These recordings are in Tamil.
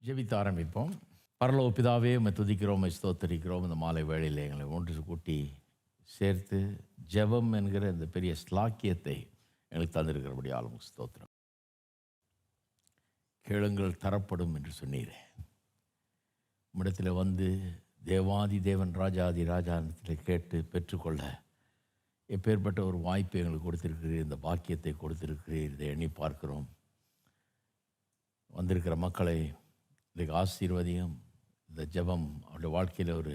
ஜெபித்து ஆரம்பிப்போம். பரலோக பிதாவே, உம்மை துதிக்கிறோம், உம்மை ஸ்தோத்தரிக்கிறோம். இந்த மாலை வேளையிலே எங்களை ஒன்று கூட்டி சேர்த்து ஜெபம் என்கிற இந்த பெரிய ஸ்லாக்கியத்தை எங்களுக்கு தந்திருக்கிறபடியால் உமக்கு ஸ்தோத்திரம். கேளுங்கள் தரப்படும் என்று சொன்னீரே. உம்மிடத்தில் வந்து தேவாதி தேவன் ராஜாதி ராஜானத்தில் கேட்டு பெற்றுக்கொள்ள எப்பேற்பட்ட ஒரு வாய்ப்பை எங்களுக்கு கொடுத்திருக்கிறீர், இந்த பாக்கியத்தை கொடுத்திருக்கிறீர். இதை எண்ணி பார்க்கிறோம். வந்திருக்கிற மக்களை இன்றைக்கு ஆசீர்வதியும். இந்த ஜெபம் அவருடைய வாழ்க்கையில் ஒரு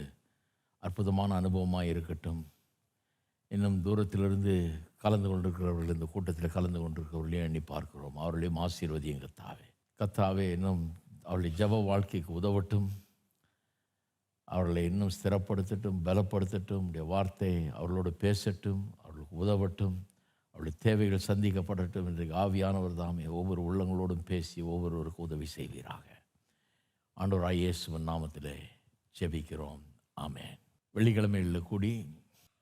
அற்புதமான அனுபவமாக இருக்கட்டும். இன்னும் தூரத்திலிருந்து கலந்து கொண்டிருக்கிறவர்கள், இந்த கூட்டத்தில் கலந்து கொண்டிருக்கிறவர்களையும் எண்ணி பார்க்கிறோம். அவர்களையும் ஆசீர்வதியும் கர்த்தாவே. கர்த்தாவே, இன்னும் அவருடைய ஜெப வாழ்க்கைக்கு உதவட்டும். அவர்களை இன்னும் ஸ்திரப்படுத்தட்டும், பலப்படுத்தட்டும். உடைய வார்த்தை அவர்களோடு பேசட்டும், அவர்களுக்கு உதவட்டும், அவருடைய தேவைகள் சந்திக்கப்படட்டும். இன்றைக்கு ஆவியானவர் தாமே ஒவ்வொரு உள்ளங்களோடும் பேசி ஒவ்வொருவருக்கும் உதவி செய்வீராக. ஆண்டவராய் இயேசுவின் நாமத்திலே ஜெபிக்கிறோம், ஆமென். வெள்ளிக்கிழமைகளில் கூடி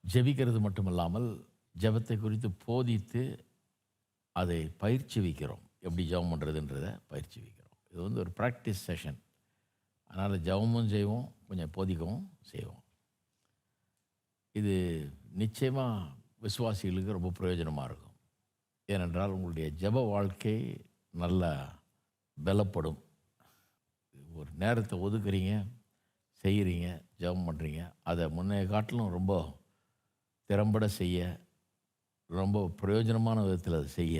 ஜெபிக்கிறது மட்டுமல்லாமல் ஜெபத்தை குறித்து போதித்து அதை பயிற்சி வைக்கிறோம். எப்படி ஜெபம் பண்ணுறதுன்றதை பயிற்சி வைக்கிறோம். இது வந்து ஒரு ப்ராக்டிஸ் செஷன். அதனால் ஜெபமும் செய்வோம், கொஞ்சம் போதிக்கவும் செய்வோம். இது நிச்சயமாக விசுவாசிகளுக்கு ரொம்ப பிரயோஜனமாக இருக்கும். ஏனென்றால் உங்களுடைய ஜெப வாழ்க்கை நல்லா பலப்படும். ஒரு நேரத்தை ஒதுக்குறீங்க, செய்கிறீங்க, ஜெபம் பண்ணுறீங்க, அதை முன்னைய காட்டிலும் ரொம்ப திறம்பட செய்ய, ரொம்ப பிரயோஜனமான விதத்தில் அதை செய்ய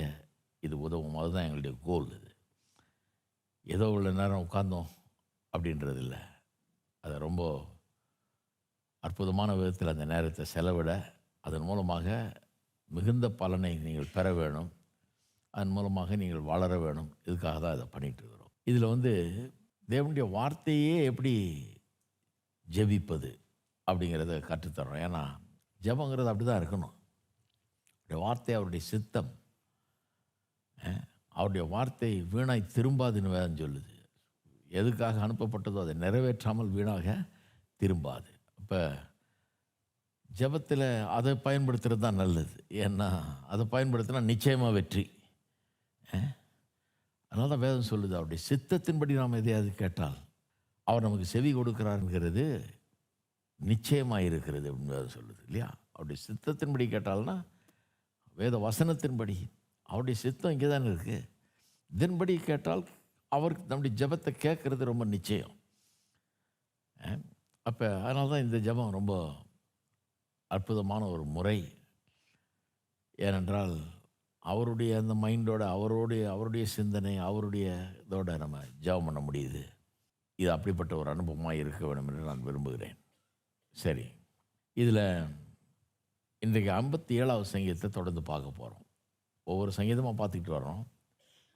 இது உதவும். அதுதான் எங்களுடைய கோல். இது ஏதோ உள்ள நேரம் உட்கார்ந்தோம் அப்படின்றது இல்லை. அதை ரொம்ப அற்புதமான விதத்தில் அந்த நேரத்தை செலவிட, அதன் மூலமாக மிகுந்த பலனை நீங்கள் பெற வேணும், அதன் மூலமாக நீங்கள் வளர வேணும். இதுக்காக தான் இதை பண்ணிகிட்ருக்கிறோம். இதில் வந்து தேவனுடைய வார்த்தையே எப்படி ஜெபிப்பது அப்படிங்கிறத கற்றுத்தர்றோம். ஏன்னா ஜெபங்கிறது அப்படி தான் இருக்கணும். அவருடைய வார்த்தை அவருடைய சித்தம். அவருடைய வார்த்தை வீணாய் திரும்பாதுன்னு வேதம் சொல்லுது. எதுக்காக அனுப்பப்பட்டதோ அதை நிறைவேற்றாமல் வீணாக திரும்பாது. அப்போ ஜெபத்தில் அதை பயன்படுத்துகிறது தான் நல்லது. ஏன்னா அதை பயன்படுத்தினா நிச்சயமாக வெற்றி. அதனால தான் வேதம் சொல்லுது, அவருடைய சித்தத்தின்படி நாம் எதையாவது கேட்டால் அவர் நமக்கு செவி கொடுக்கிறாருங்கிறது நிச்சயமாக இருக்கிறது அப்படின்னு வேதம் சொல்லுது இல்லையா. அவருடைய சித்தத்தின்படி கேட்டால்னா வேத வசனத்தின்படி, அவருடைய சித்தம் இங்கே தானே இருக்குது. இதன்படி கேட்டால் அவருக்கு நம்முடைய ஜெபத்தை கேட்குறது ரொம்ப நிச்சயம். அப்போ அதனால தான் இந்த ஜெபம் ரொம்ப அற்புதமான ஒரு முறை. ஏனென்றால் அவருடைய அந்த மைண்டோட, அவருடைய சிந்தனை, அவருடைய இதோட நம்ம ஜெபம் பண்ண முடியுது. இது அப்படிப்பட்ட ஒரு அனுபவமாக இருக்க வேண்டும் என்று நான் விரும்புகிறேன். சரி, இதில் இன்றைக்கு 57வது சங்கீதத்தை தொடர்ந்து பார்க்க போகிறோம். ஒவ்வொரு சங்கீதமாக பார்த்துக்கிட்டு வரோம்.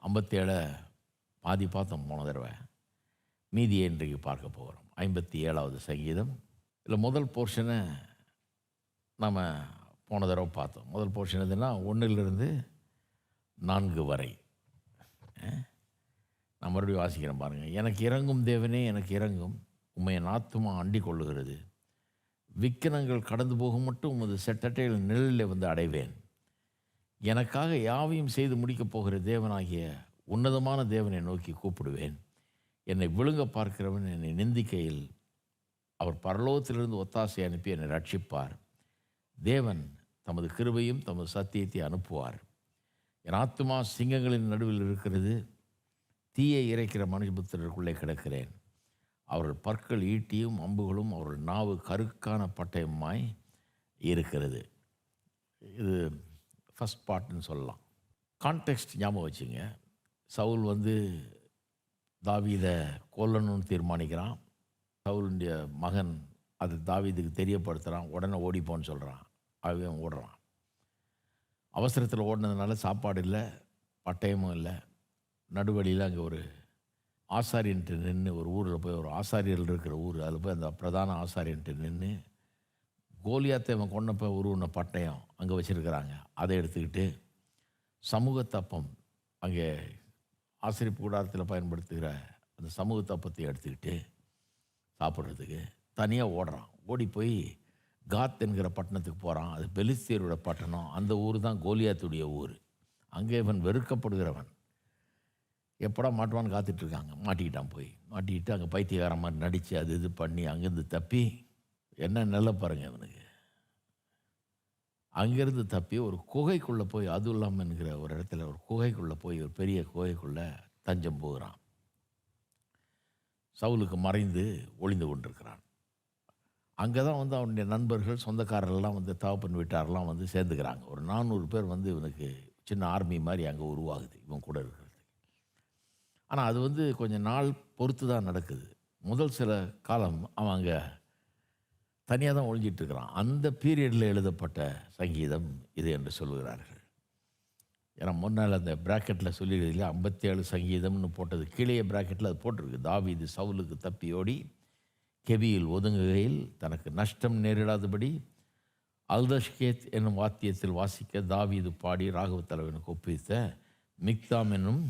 57 பாதி பார்த்தோம் போன தடவை, மீதியை இன்றைக்கு பார்க்க போகிறோம். 57வது சங்கீதம். இதில் முதல் போர்ஷனை நம்ம போன தடவை பார்த்தோம். முதல் போர்ஷன் எதுனா 1லிருந்து 4 வரை. நான் மறுபடியும் வாசிக்கிறேன் பாருங்கள். எனக்கு இறங்கும் தேவனே, எனக்கு இறங்கும், உம்மை என் ஆத்துமா அண்டிக் கொள்ளுகிறது. விக்கினங்கள் கடந்து போகும் மட்டும் உமது செட்டட்டையில் நிழலில் வந்து அடைவேன். எனக்காக யாவையும் செய்து முடிக்கப் போகிற தேவனாகிய உன்னதமான தேவனை நோக்கி கூப்பிடுவேன். என்னை விழுங்க பார்க்கிறவன் என்னை நிந்திக்கையில் அவர் பரலோகத்திலிருந்து ஒத்தாசை அனுப்பி என்னை ரட்சிப்பார். தேவன் தமது கிருபையும் தமது சத்தியத்தை அனுப்புவார். என் ஆத்துமா சிங்கங்களின் நடுவில் இருக்கிறது. தீயை இறைக்கிற மனுஷபுத்திரருக்குள்ளே கிடக்கிறேன். அவர்கள் பற்கள் ஈட்டியும் அம்புகளும் அவர்கள் நாவு கருக்கான பட்டயமாய் இருக்கிறது. இது ஃபஸ்ட் பார்ட்னு சொல்லலாம். கான்டெக்ஸ்ட் ஞாபகம் வச்சுங்க. சவுல் வந்து தாவீதை கொல்லணும்னு தீர்மானிக்கிறான். சவுலுடைய மகன் அது தாவீதுக்கு தெரியப்படுத்துகிறான். உடனே ஓடிப்போன்னு சொல்கிறான். அவன் ஓடுறான். அவசரத்தில் ஓடினதுனால சாப்பாடு இல்லை, பட்டயமும் இல்லை. நடுவழியில் அங்கே ஒரு ஆசாரியன்ட்டு நின்று, ஒரு ஊரில் போய், ஒரு ஆசாரியர்கள் இருக்கிற ஊர், அதில் போய் அந்த பிரதான ஆசாரியன்ட்டு நின்று கோலியாத்தை அவன் கொண்டப்போ உருவின பட்டயம் அங்கே வச்சுருக்கிறாங்க. அதை எடுத்துக்கிட்டு சமூகத்தப்பம், அங்கே ஆசிரிப்பு கூடாரத்தில் பயன்படுத்துகிற அந்த சமூகத்தப்பத்தை எடுத்துக்கிட்டு சாப்பிட்றதுக்கு தனியாக ஓடுறான். ஓடி போய் காத் என்கிற பட்டணத்துக்கு போகிறான். அது பெலிஸ்தியரோட பட்டணம். அந்த ஊர் தான் கோலியாத்துடைய ஊர். அங்கே இவன் வெறுக்கப்படுகிறவன். எப்படா மாட்டுவான்னு காத்துட்ருக்காங்க. மாட்டிக்கிட்டான். போய் மாட்டிக்கிட்டு அங்கே பைத்தியக்காரன் மாதிரி நடித்து அது இது பண்ணி அங்கேருந்து தப்பி, என்ன நிலை பாருங்க அவனுக்கு. அங்கேருந்து தப்பி ஒரு குகைக்குள்ளே போய், அதுல்லாமன்கிற ஒரு இடத்துல ஒரு குகைக்குள்ளே போய், ஒரு பெரிய குகைக்குள்ளே தஞ்சம் போகிறான். சவுலுக்கு மறைந்து ஒளிந்து கொண்டிருக்கிறான். அங்கே தான் வந்து அவனுடைய நண்பர்கள், சொந்தக்காரர்கள்லாம் வந்து தகப்பன் வீட்டாரெல்லாம் வந்து சேர்ந்துக்கிறாங்க. ஒரு 400 பேர் வந்து இவனுக்கு சின்ன ஆர்மி மாதிரி அங்கே உருவாகுது இவன் கூட இருக்கிறது. ஆனால் அது வந்து கொஞ்சம் நாள் பொறுத்து தான் நடக்குது. முதல் சில காலம் அவன் அங்கே தனியாக தான் ஒழிஞ்சிட்ருக்கிறான். அந்த பீரியடில் எழுதப்பட்ட சங்கீதம் இது என்று சொல்லுகிறார்கள். ஏன்னா முன்னால் அந்த ப்ராக்கெட்டில் சொல்லிடுறதுல 57 சங்கீதம்னு போட்டது, கீழே ப்ராக்கெட்டில் அது போட்டிருக்கு. தாவீது சவுலுக்கு தப்பியோடி கெபியில் ஒதுங்குகையில் தனக்கு நஷ்டம் நேரிடாதபடி அல்தஷ்கேத் என்னும் வாத்தியத்தில் வாசிக்க தாவீது பாடி ராகவ தலைவனுக்கு ஒப்பித்த மிக்தாம் என்னும்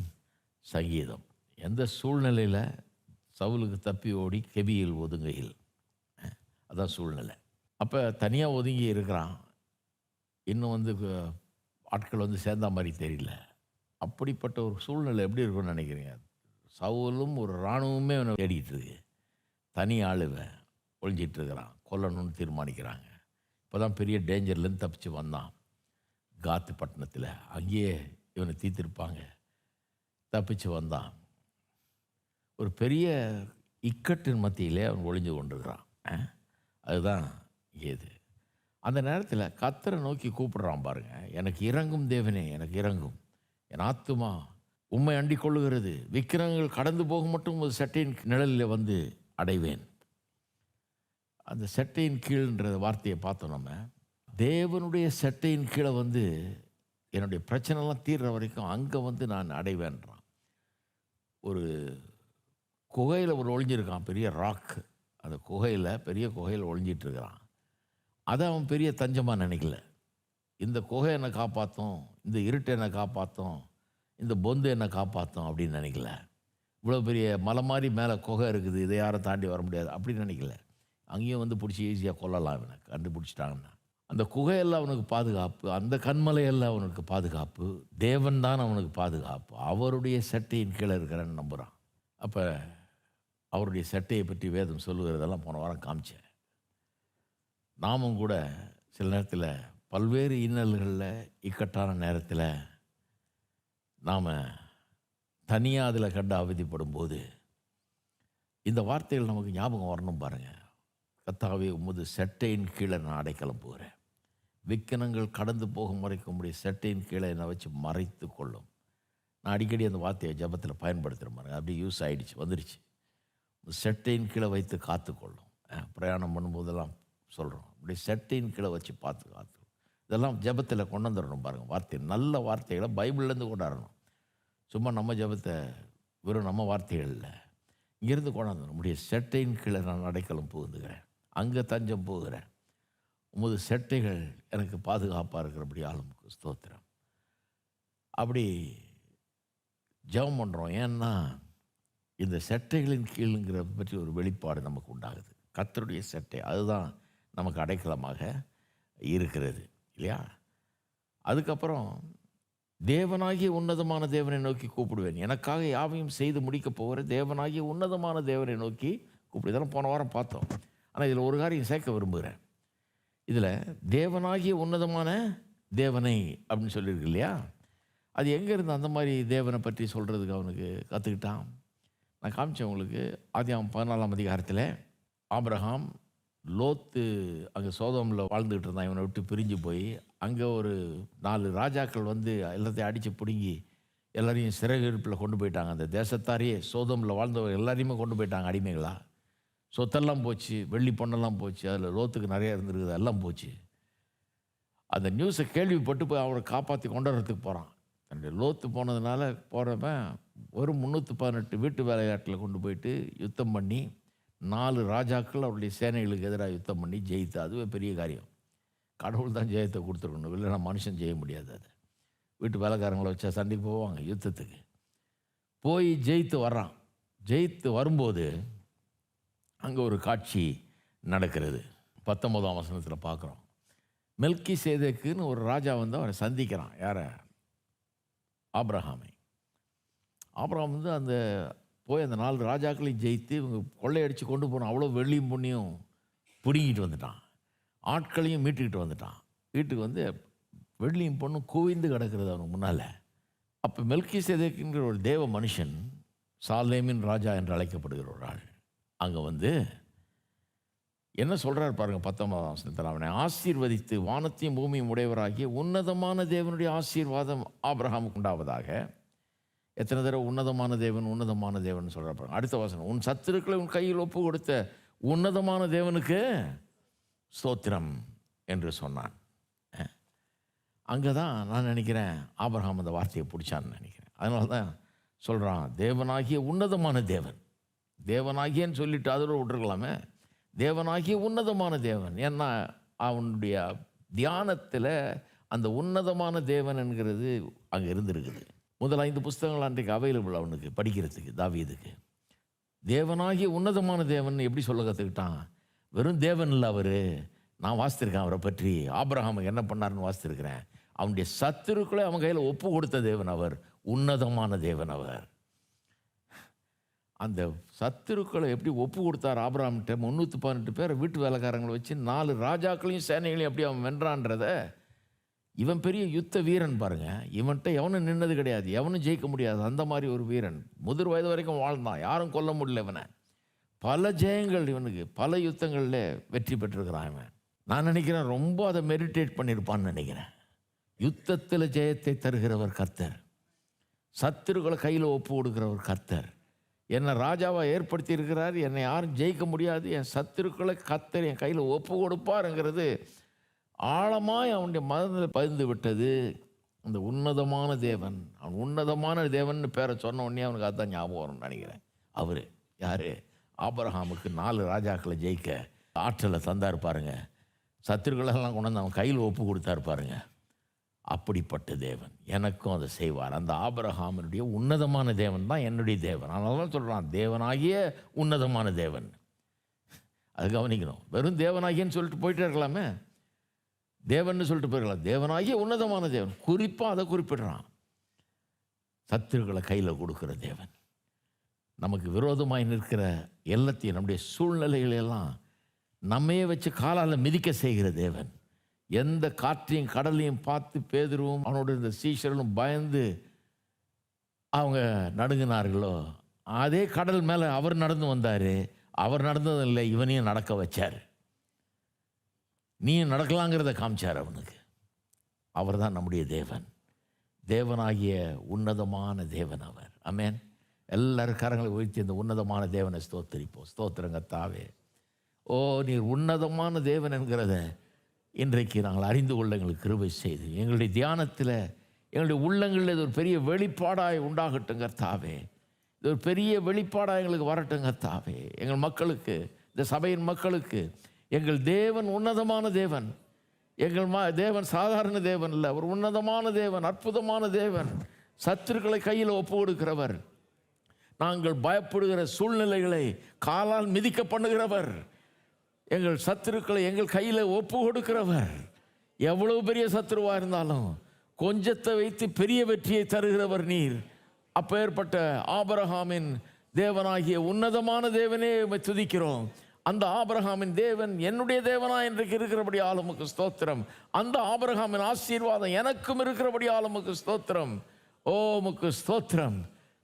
சங்கீதம். எந்த சூழ்நிலையில் சவுலுக்கு தப்பி ஓடி கெபியில் ஒதுங்குகையில், அதான் சூழ்நிலை. அப்போ தனியாக ஒதுங்கி இருக்கிறான். இன்னும் வந்து ஆட்கள் வந்து சேர்ந்த மாதிரி தெரியல. அப்படிப்பட்ட ஒரு சூழ்நிலை எப்படி இருக்குன்னு நினைக்கிறீங்க? சவுலும் ஒரு இராணுவமே அவனை தேடிட்டு இருக்கு. தனி ஆளுவன் ஒழிஞ்சிட்டு இருக்கிறான். கொல்லணும்னு தீர்மானிக்கிறாங்க. இப்போ தான் பெரிய டேஞ்சர்லேருந்து தப்பிச்சு வந்தான். காத்து பட்டணத்தில் அங்கேயே இவனை தீர்த்திருப்பாங்க. தப்பிச்சு வந்தான். ஒரு பெரிய இக்கட்டின் மத்தியிலே அவன் ஒளிஞ்சு கொண்டிருக்கிறான். அதுதான் இது. அந்த நேரத்தில் கர்த்தரை நோக்கி கூப்பிடுறான் பாருங்க. எனக்கு இறங்கும் தேவனே, எனக்கு இறங்கும். என் ஆத்துமா உம்மை அண்டிக் கொள்ளுகிறது. விக்கிரகங்கள் கடந்து போக மட்டும் ஒரு சட்டையின் நிழலில் வந்து அடைவேன். அந்த சட்டையின் கீழ்ன்ற வார்த்தையை பார்த்தோம் நம்ம. தேவனுடைய சட்டையின் கீழே வந்து என்னுடைய பிரச்சனைலாம் தீர்ற வரைக்கும் அங்கே வந்து நான் அடைவேன்றான். ஒரு குகையில் ஒரு ஒளிஞ்சிருக்கான், பெரிய ராக். அந்த குகையில், பெரிய குகையில் ஒளிஞ்சிட்ருக்கிறான். அதை அவன் பெரிய தஞ்சமாக நினைக்கல. இந்த குகை என்னை காப்பாற்றும், இந்த இருட்டை என்னை காப்பாற்றும், இந்த பொந்து என்னை காப்பாற்றும் அப்படின்னு நினைக்கல. இவ்வளோ பெரிய மலை மாதிரி மேலே குகை இருக்குது, இதை யாரும் தாண்டி வர முடியாது அப்படின்னு நினைக்கல. அங்கேயும் வந்து பிடிச்சி ஈஸியாக கொல்லலாம் இவனை கண்டுபிடிச்சிட்டாங்கன்னா. அந்த குகையெல்லாம் அவனுக்கு பாதுகாப்பு, அந்த கண்மலையெல்லாம் அவனுக்கு பாதுகாப்பு, தேவன் தான் அவனுக்கு பாதுகாப்பு. அவருடைய சட்டையின் கீழே இருக்கிறான்னு நம்புகிறான். அப்போ அவருடைய சட்டையை பற்றி வேதம் சொல்லுகிறதெல்லாம் போன வாரம் காமிச்சேன். நாமும் கூட சில நேரத்தில் பல்வேறு இன்னல்களில், இக்கட்டான நேரத்தில் நாம் தனியாக அதில் கண்டு அவதிப்படும் போது இந்த வார்த்தைகள் நமக்கு ஞாபகம் வரணும் பாருங்கள். கர்த்தாவே, உமது சட்டையின் கீழே நான் அடைக்கலம் போகிறேன். விக்கினங்கள் கடந்து போகும் வரைக்கும் உடைய சட்டையின் கீழே என்னை வச்சு மறைத்து கொள்ளும். நான் அடிக்கடி அந்த வார்த்தையை ஜபத்தில் பயன்படுத்துகிறேன் பாருங்க. அப்படியே யூஸ் ஆகிடுச்சு, வந்துடுச்சு. சட்டையின் கீழே வைத்து காத்துக்கொள்ளும். பிரயாணம் பண்ணும்போதெல்லாம் சொல்கிறோம், அப்படி சட்டையின் கீழே வச்சு காத்து. இதெல்லாம் ஜபத்தில் கொண்டு வந்துடணும் பாருங்கள். வார்த்தை, நல்ல வார்த்தைகளை பைபிள்லேருந்து கொண்டாடணும். சும்மா நம்ம ஜபத்தை வெறும் நம்ம வார்த்தைகள் இல்லை, இங்கேருந்து கொண்டாந்து நம்முடைய சட்டையின் கீழே நான் அடைக்கலம் புகுந்துக்கிறேன், அங்கே தஞ்சம் போகிறேன். உமது சட்டைகள் எனக்கு பாதுகாப்பாக இருக்கிறபடி ஆளுமுக்கு ஸ்தோத்திரம். அப்படி ஜெபம் பண்ணுறோம். ஏன்னா இந்த சட்டைகளின் கீழுங்கிற பற்றி ஒரு வெளிப்பாடு நமக்கு உண்டாகுது. கர்த்தருடைய சட்டை அதுதான் நமக்கு அடைக்கலமாக இருக்கிறது இல்லையா? அதுக்கப்புறம் தேவனாகிய உன்னதமான தேவனை நோக்கி கூப்பிடுவேன். எனக்காக யாவையும் செய்து முடிக்க போகிற தேவனாகிய உன்னதமான தேவனை நோக்கி கூப்பிடு. இதெல்லாம் போன வாரம் பார்த்தோம். ஆனால் இதில் ஒரு காரியம் சேர்க்க விரும்புகிறேன். இதில் தேவனாகிய உன்னதமான தேவனை அப்படின்னு சொல்லியிருக்கு இல்லையா? அது எங்கேருந்து அந்த மாதிரி தேவனை பற்றி சொல்கிறதுக்கு அவனுக்கு கற்றுக்கிட்டான்? நான் காமிச்சேன் உங்களுக்கு. ஆதியாகமம் 14ஆம் அதிகாரத்தில் ஆபிரகாம், லோத்து அங்கே சோதோமில் வாழ்ந்துக்கிட்டு இருந்தான். இவனை விட்டு பிரிஞ்சு போய் அங்கே ஒரு 4 ராஜாக்கள் வந்து எல்லாத்தையும் அடித்து பிடுங்கி எல்லாரையும் சிறையிருப்பில் கொண்டு போயிட்டாங்க. அந்த தேசத்தாரையே, சோதோமில் வாழ்ந்தவங்க எல்லாரையுமே கொண்டு போயிட்டாங்க அடிமைகளாக. சொத்தெல்லாம் போச்சு, வெள்ளி பொண்ணெல்லாம் போச்சு, அதில் லோத்துக்கு நிறையா இருந்திருக்குது, எல்லாம் போச்சு. அந்த நியூஸை கேள்விப்பட்டு போய் அவரை காப்பாற்றி கொண்டு வரத்துக்கு போகிறான். தன்னுடைய லோத்து போனதுனால போகிறவன் ஒரு 318 வீட்டு வேலையாட்டில் கொண்டு போயிட்டு யுத்தம் பண்ணி 4 ராஜாக்கள் அவருடைய சேனைகளுக்கு எதிராக யுத்தம் பண்ணி ஜெயித்து. அதுவே பெரிய காரியம். கடவுள் தான் ஜெயத்தை கொடுத்துருக்கணும், இல்லைன்னா மனுஷன் செய்ய முடியாது. அதை வீட்டு வேலைக்காரங்களை வச்சா சண்டைக்கு போவாங்க யுத்தத்துக்கு. போய் ஜெயித்து வர்றான். ஜெயித்து வரும்போது அங்கே ஒரு காட்சி நடக்கிறது. 19ஆம் வசனத்தில் பார்க்குறோம். மெல்கிசேதேக்குன்னு ஒரு ராஜா வந்து அவரை சந்திக்கிறான். யாரை? ஆபிரகாமை. ஆபிரகாம் வந்து அந்த போய் அந்த 4 ராஜாக்களையும் ஜெயித்து இவங்க கொள்ளையடித்து கொண்டு போன அவ்வளோ வெள்ளியும் பொண்ணையும் பிடுங்கிட்டு வந்துட்டான். ஆட்களையும் மீட்டுக்கிட்டு வந்துட்டான். வீட்டுக்கு வந்து வெள்ளியும் பொண்ணும் குவிந்து கிடக்கிறது அவனுக்கு முன்னால். அப்போ மெல்கிசேதேக்குங்கிற ஒரு தேவ மனுஷன், சாலேமின் ராஜா என்று அழைக்கப்படுகிற ஒரு ஆள், அங்கே வந்து என்ன சொல்கிறார் பாருங்கள். 19ஆம் வசனத்தில், அவனை ஆசீர்வதித்து வானத்தையும் பூமியும் உடையவராகிய உன்னதமான தேவனுடைய ஆசீர்வாதம் ஆபிரகாமுக்கு உண்டாவதாக. எத்தனை தடவை உன்னதமான தேவன் உன்னதமான தேவன் சொல்கிறார் பாருங்க. அடுத்த வசனம், உன் சத்துருக்களை உன் கையில் ஒப்பு கொடுத்த உன்னதமான தேவனுக்கு ஸ்தோத்திரம் என்று சொன்னான். அங்கே தான் நான் நினைக்கிறேன் ஆபிரகாம் அந்த வார்த்தையை பிடிச்சான்னு நினைக்கிறேன். அதனால தான் சொல்கிறான், தேவனாகிய உன்னதமான தேவன். தேவனாகியன்னு சொல்லிட்டு அதோட விட்டுருக்கலாமே, தேவனாகிய உன்னதமான தேவன். ஏன்னா அவனுடைய தியானத்தில் அந்த உன்னதமான தேவன் என்கிறது அங்கே இருந்திருக்குது. முதல் 5 புஸ்தகங்கள் அன்றைக்கு அவைலபிள் அவனுக்கு படிக்கிறதுக்கு, தாவீதுக்கு. தேவனாகிய உன்னதமான தேவன் எப்படி சொல்ல கற்றுக்கிட்டான்? வெறும் தேவன் இல்லை அவர். நான் வாசித்திருக்கேன் அவரை பற்றி. ஆபிரகாமுக்கு என்ன பண்ணார்னு வாசித்திருக்கிறேன். அவனுடைய சத்துருக்களை அவன் கையில் ஒப்பு கொடுத்த தேவன் அவர். உன்னதமான தேவன் அவர். அந்த சத்துருக்களை எப்படி ஒப்பு கொடுத்தார் ஆபிரகாம்கிட்ட? 318 பேரை வீட்டு வேலைக்காரங்களை வச்சு 4 ராஜாக்களையும் சேனைகளையும் எப்படி அவன் வென்றான்றத. இவன் பெரிய யுத்த வீரன் பாருங்க. இவன்கிட்ட எவனும் நின்னது கிடையாது, எவனும் ஜெயிக்க முடியாது. அந்த மாதிரி ஒரு வீரன். முதிர் வயது வரைக்கும் வாழ்ந்தான், யாரும் கொல்ல முடியல இவனை. பல ஜெயங்கள் இவனுக்கு, பல யுத்தங்களில் வெற்றி பெற்றிருக்கிறான் இவன். நான் நினைக்கிறேன் ரொம்ப அதை மெடிடேட் பண்ணியிருப்பான்னு நினைக்கிறேன். யுத்தத்தில் ஜெயத்தை தருகிறவர் கர்த்தர், சத்துருக்களை கையில் ஒப்பு கொடுக்கிறவர் கர்த்தர். என்னை ராஜாவாக ஏற்படுத்தி இருக்கிறார், என்னை யாரும் ஜெயிக்க முடியாது, என் சத்துருக்களை கர்த்தர் என் கையில் ஒப்பு கொடுப்பாருங்கிறது ஆழமாய் அவனுடைய மனதில் பதிந்து விட்டது. அந்த உன்னதமான தேவன், அவன் உன்னதமான தேவன் பேரை சொன்ன உடனே அவனுக்கு அதுதான் ஞாபகம் வரும்னு நினைக்கிறேன். அவர் யார்? ஆபிரகாமுக்கு 4 ராஜாக்களை ஜெயிக்க ஆற்றலை தந்தார் பாருங்க. சத்துருக்களெல்லாம் கொண்டு வந்து அவன் கையில் ஒப்பு கொடுத்தாரு பாருங்க. அப்படிப்பட்ட தேவன் எனக்கும் அதை செய்வார். அந்த ஆபிரகாமினுடைய உன்னதமான தேவன் தான் என்னுடைய தேவன். அதனால தான் சொல்கிறான் தேவனாகிய உன்னதமான தேவன். அது கவனிக்கணும். வெறும் தேவனாகியன்னு சொல்லிட்டு போயிட்டே இருக்கலாமே, தேவன் சொல்லிட்டு போயிருக்கலாம். தேவனாகிய உன்னதமான தேவன், குறிப்பாக அதை குறிப்பிடுறான். சத்துருக்களை கையில் கொடுக்குற தேவன், நமக்கு விரோதமாய் நிற்கிற எல்லாத்தையும், நம்முடைய சூழ்நிலைகளெல்லாம் நம்மையே வச்சு காலால் மிதிக்க செய்கிற தேவன். எந்த காற்றையும் கடலையும் பார்த்து பேதுருவும் அவனோட இந்த சீஷர்களும் பயந்து அவங்க நடுங்கினார்களோ, அதே கடல் மேலே அவர் நடந்து வந்தார். அவர் நடந்ததில்லை, இவனையும் நடக்க வச்சார். நீயும் நடக்கலாங்கிறத காமிச்சார் அவனுக்கு. அவர் தான் நம்முடைய தேவன், தேவனாகிய உன்னதமான தேவன் அவர். ஆமென். எல்லாரும் கரங்களை உயர்த்தி இந்த உன்னதமான தேவனை ஸ்தோத்திரிப்போம். ஸ்தோத்திரங்க தாவே. ஓ, நீர் உன்னதமான தேவன் என்கிறத இன்றைக்கு நாங்கள் அறிந்து கொள்ள எங்களுக்கு கிருபை செய்து எங்களுடைய தியானத்தில், எங்களுடைய உள்ளங்களில் இது ஒரு பெரிய வெளிப்பாடாய் உண்டாகட்டுங்க தாவே. இது ஒரு பெரிய வெளிப்பாடாக எங்களுக்கு வரட்டுங்க தாவே. எங்கள் மக்களுக்கு, இந்த சபையின் மக்களுக்கு, எங்கள் தேவன் உன்னதமான தேவன். எங்கள் தேவன் சாதாரண தேவன் இல்லை, ஒரு உன்னதமான தேவன், அற்புதமான தேவன். சத்துருக்களை கையில் ஒப்பு கொடுக்கிறவர், நாங்கள் பயப்படுகிற சூழ்நிலைகளை காலால் மிதிக்க பண்ணுகிறவர், எங்கள் சத்துருக்களை எங்கள் கையில் ஒப்பு கொடுக்கிறவர். எவ்வளவு பெரிய சத்துருவாக இருந்தாலும் கொஞ்சத்தை வைத்து பெரிய வெற்றியை தருகிறவர் நீர். அப்பேற்பட்ட ஆபிரகாமின் தேவனாகிய உன்னதமான தேவனே துதிக்கிறோம். அந்த ஆபிரகாமின் தேவன் என்னுடைய தேவனா இன்றைக்கு இருக்கிறபடி ஆளுமுக்கு ஸ்தோத்திரம். அந்த ஆபிரகாமின் ஆசீர்வாதம் எனக்கும் இருக்கிறபடி ஆளுமுக்கு ஸ்தோத்திரம். ஓ, முக்கு ஸ்தோத்திரம்.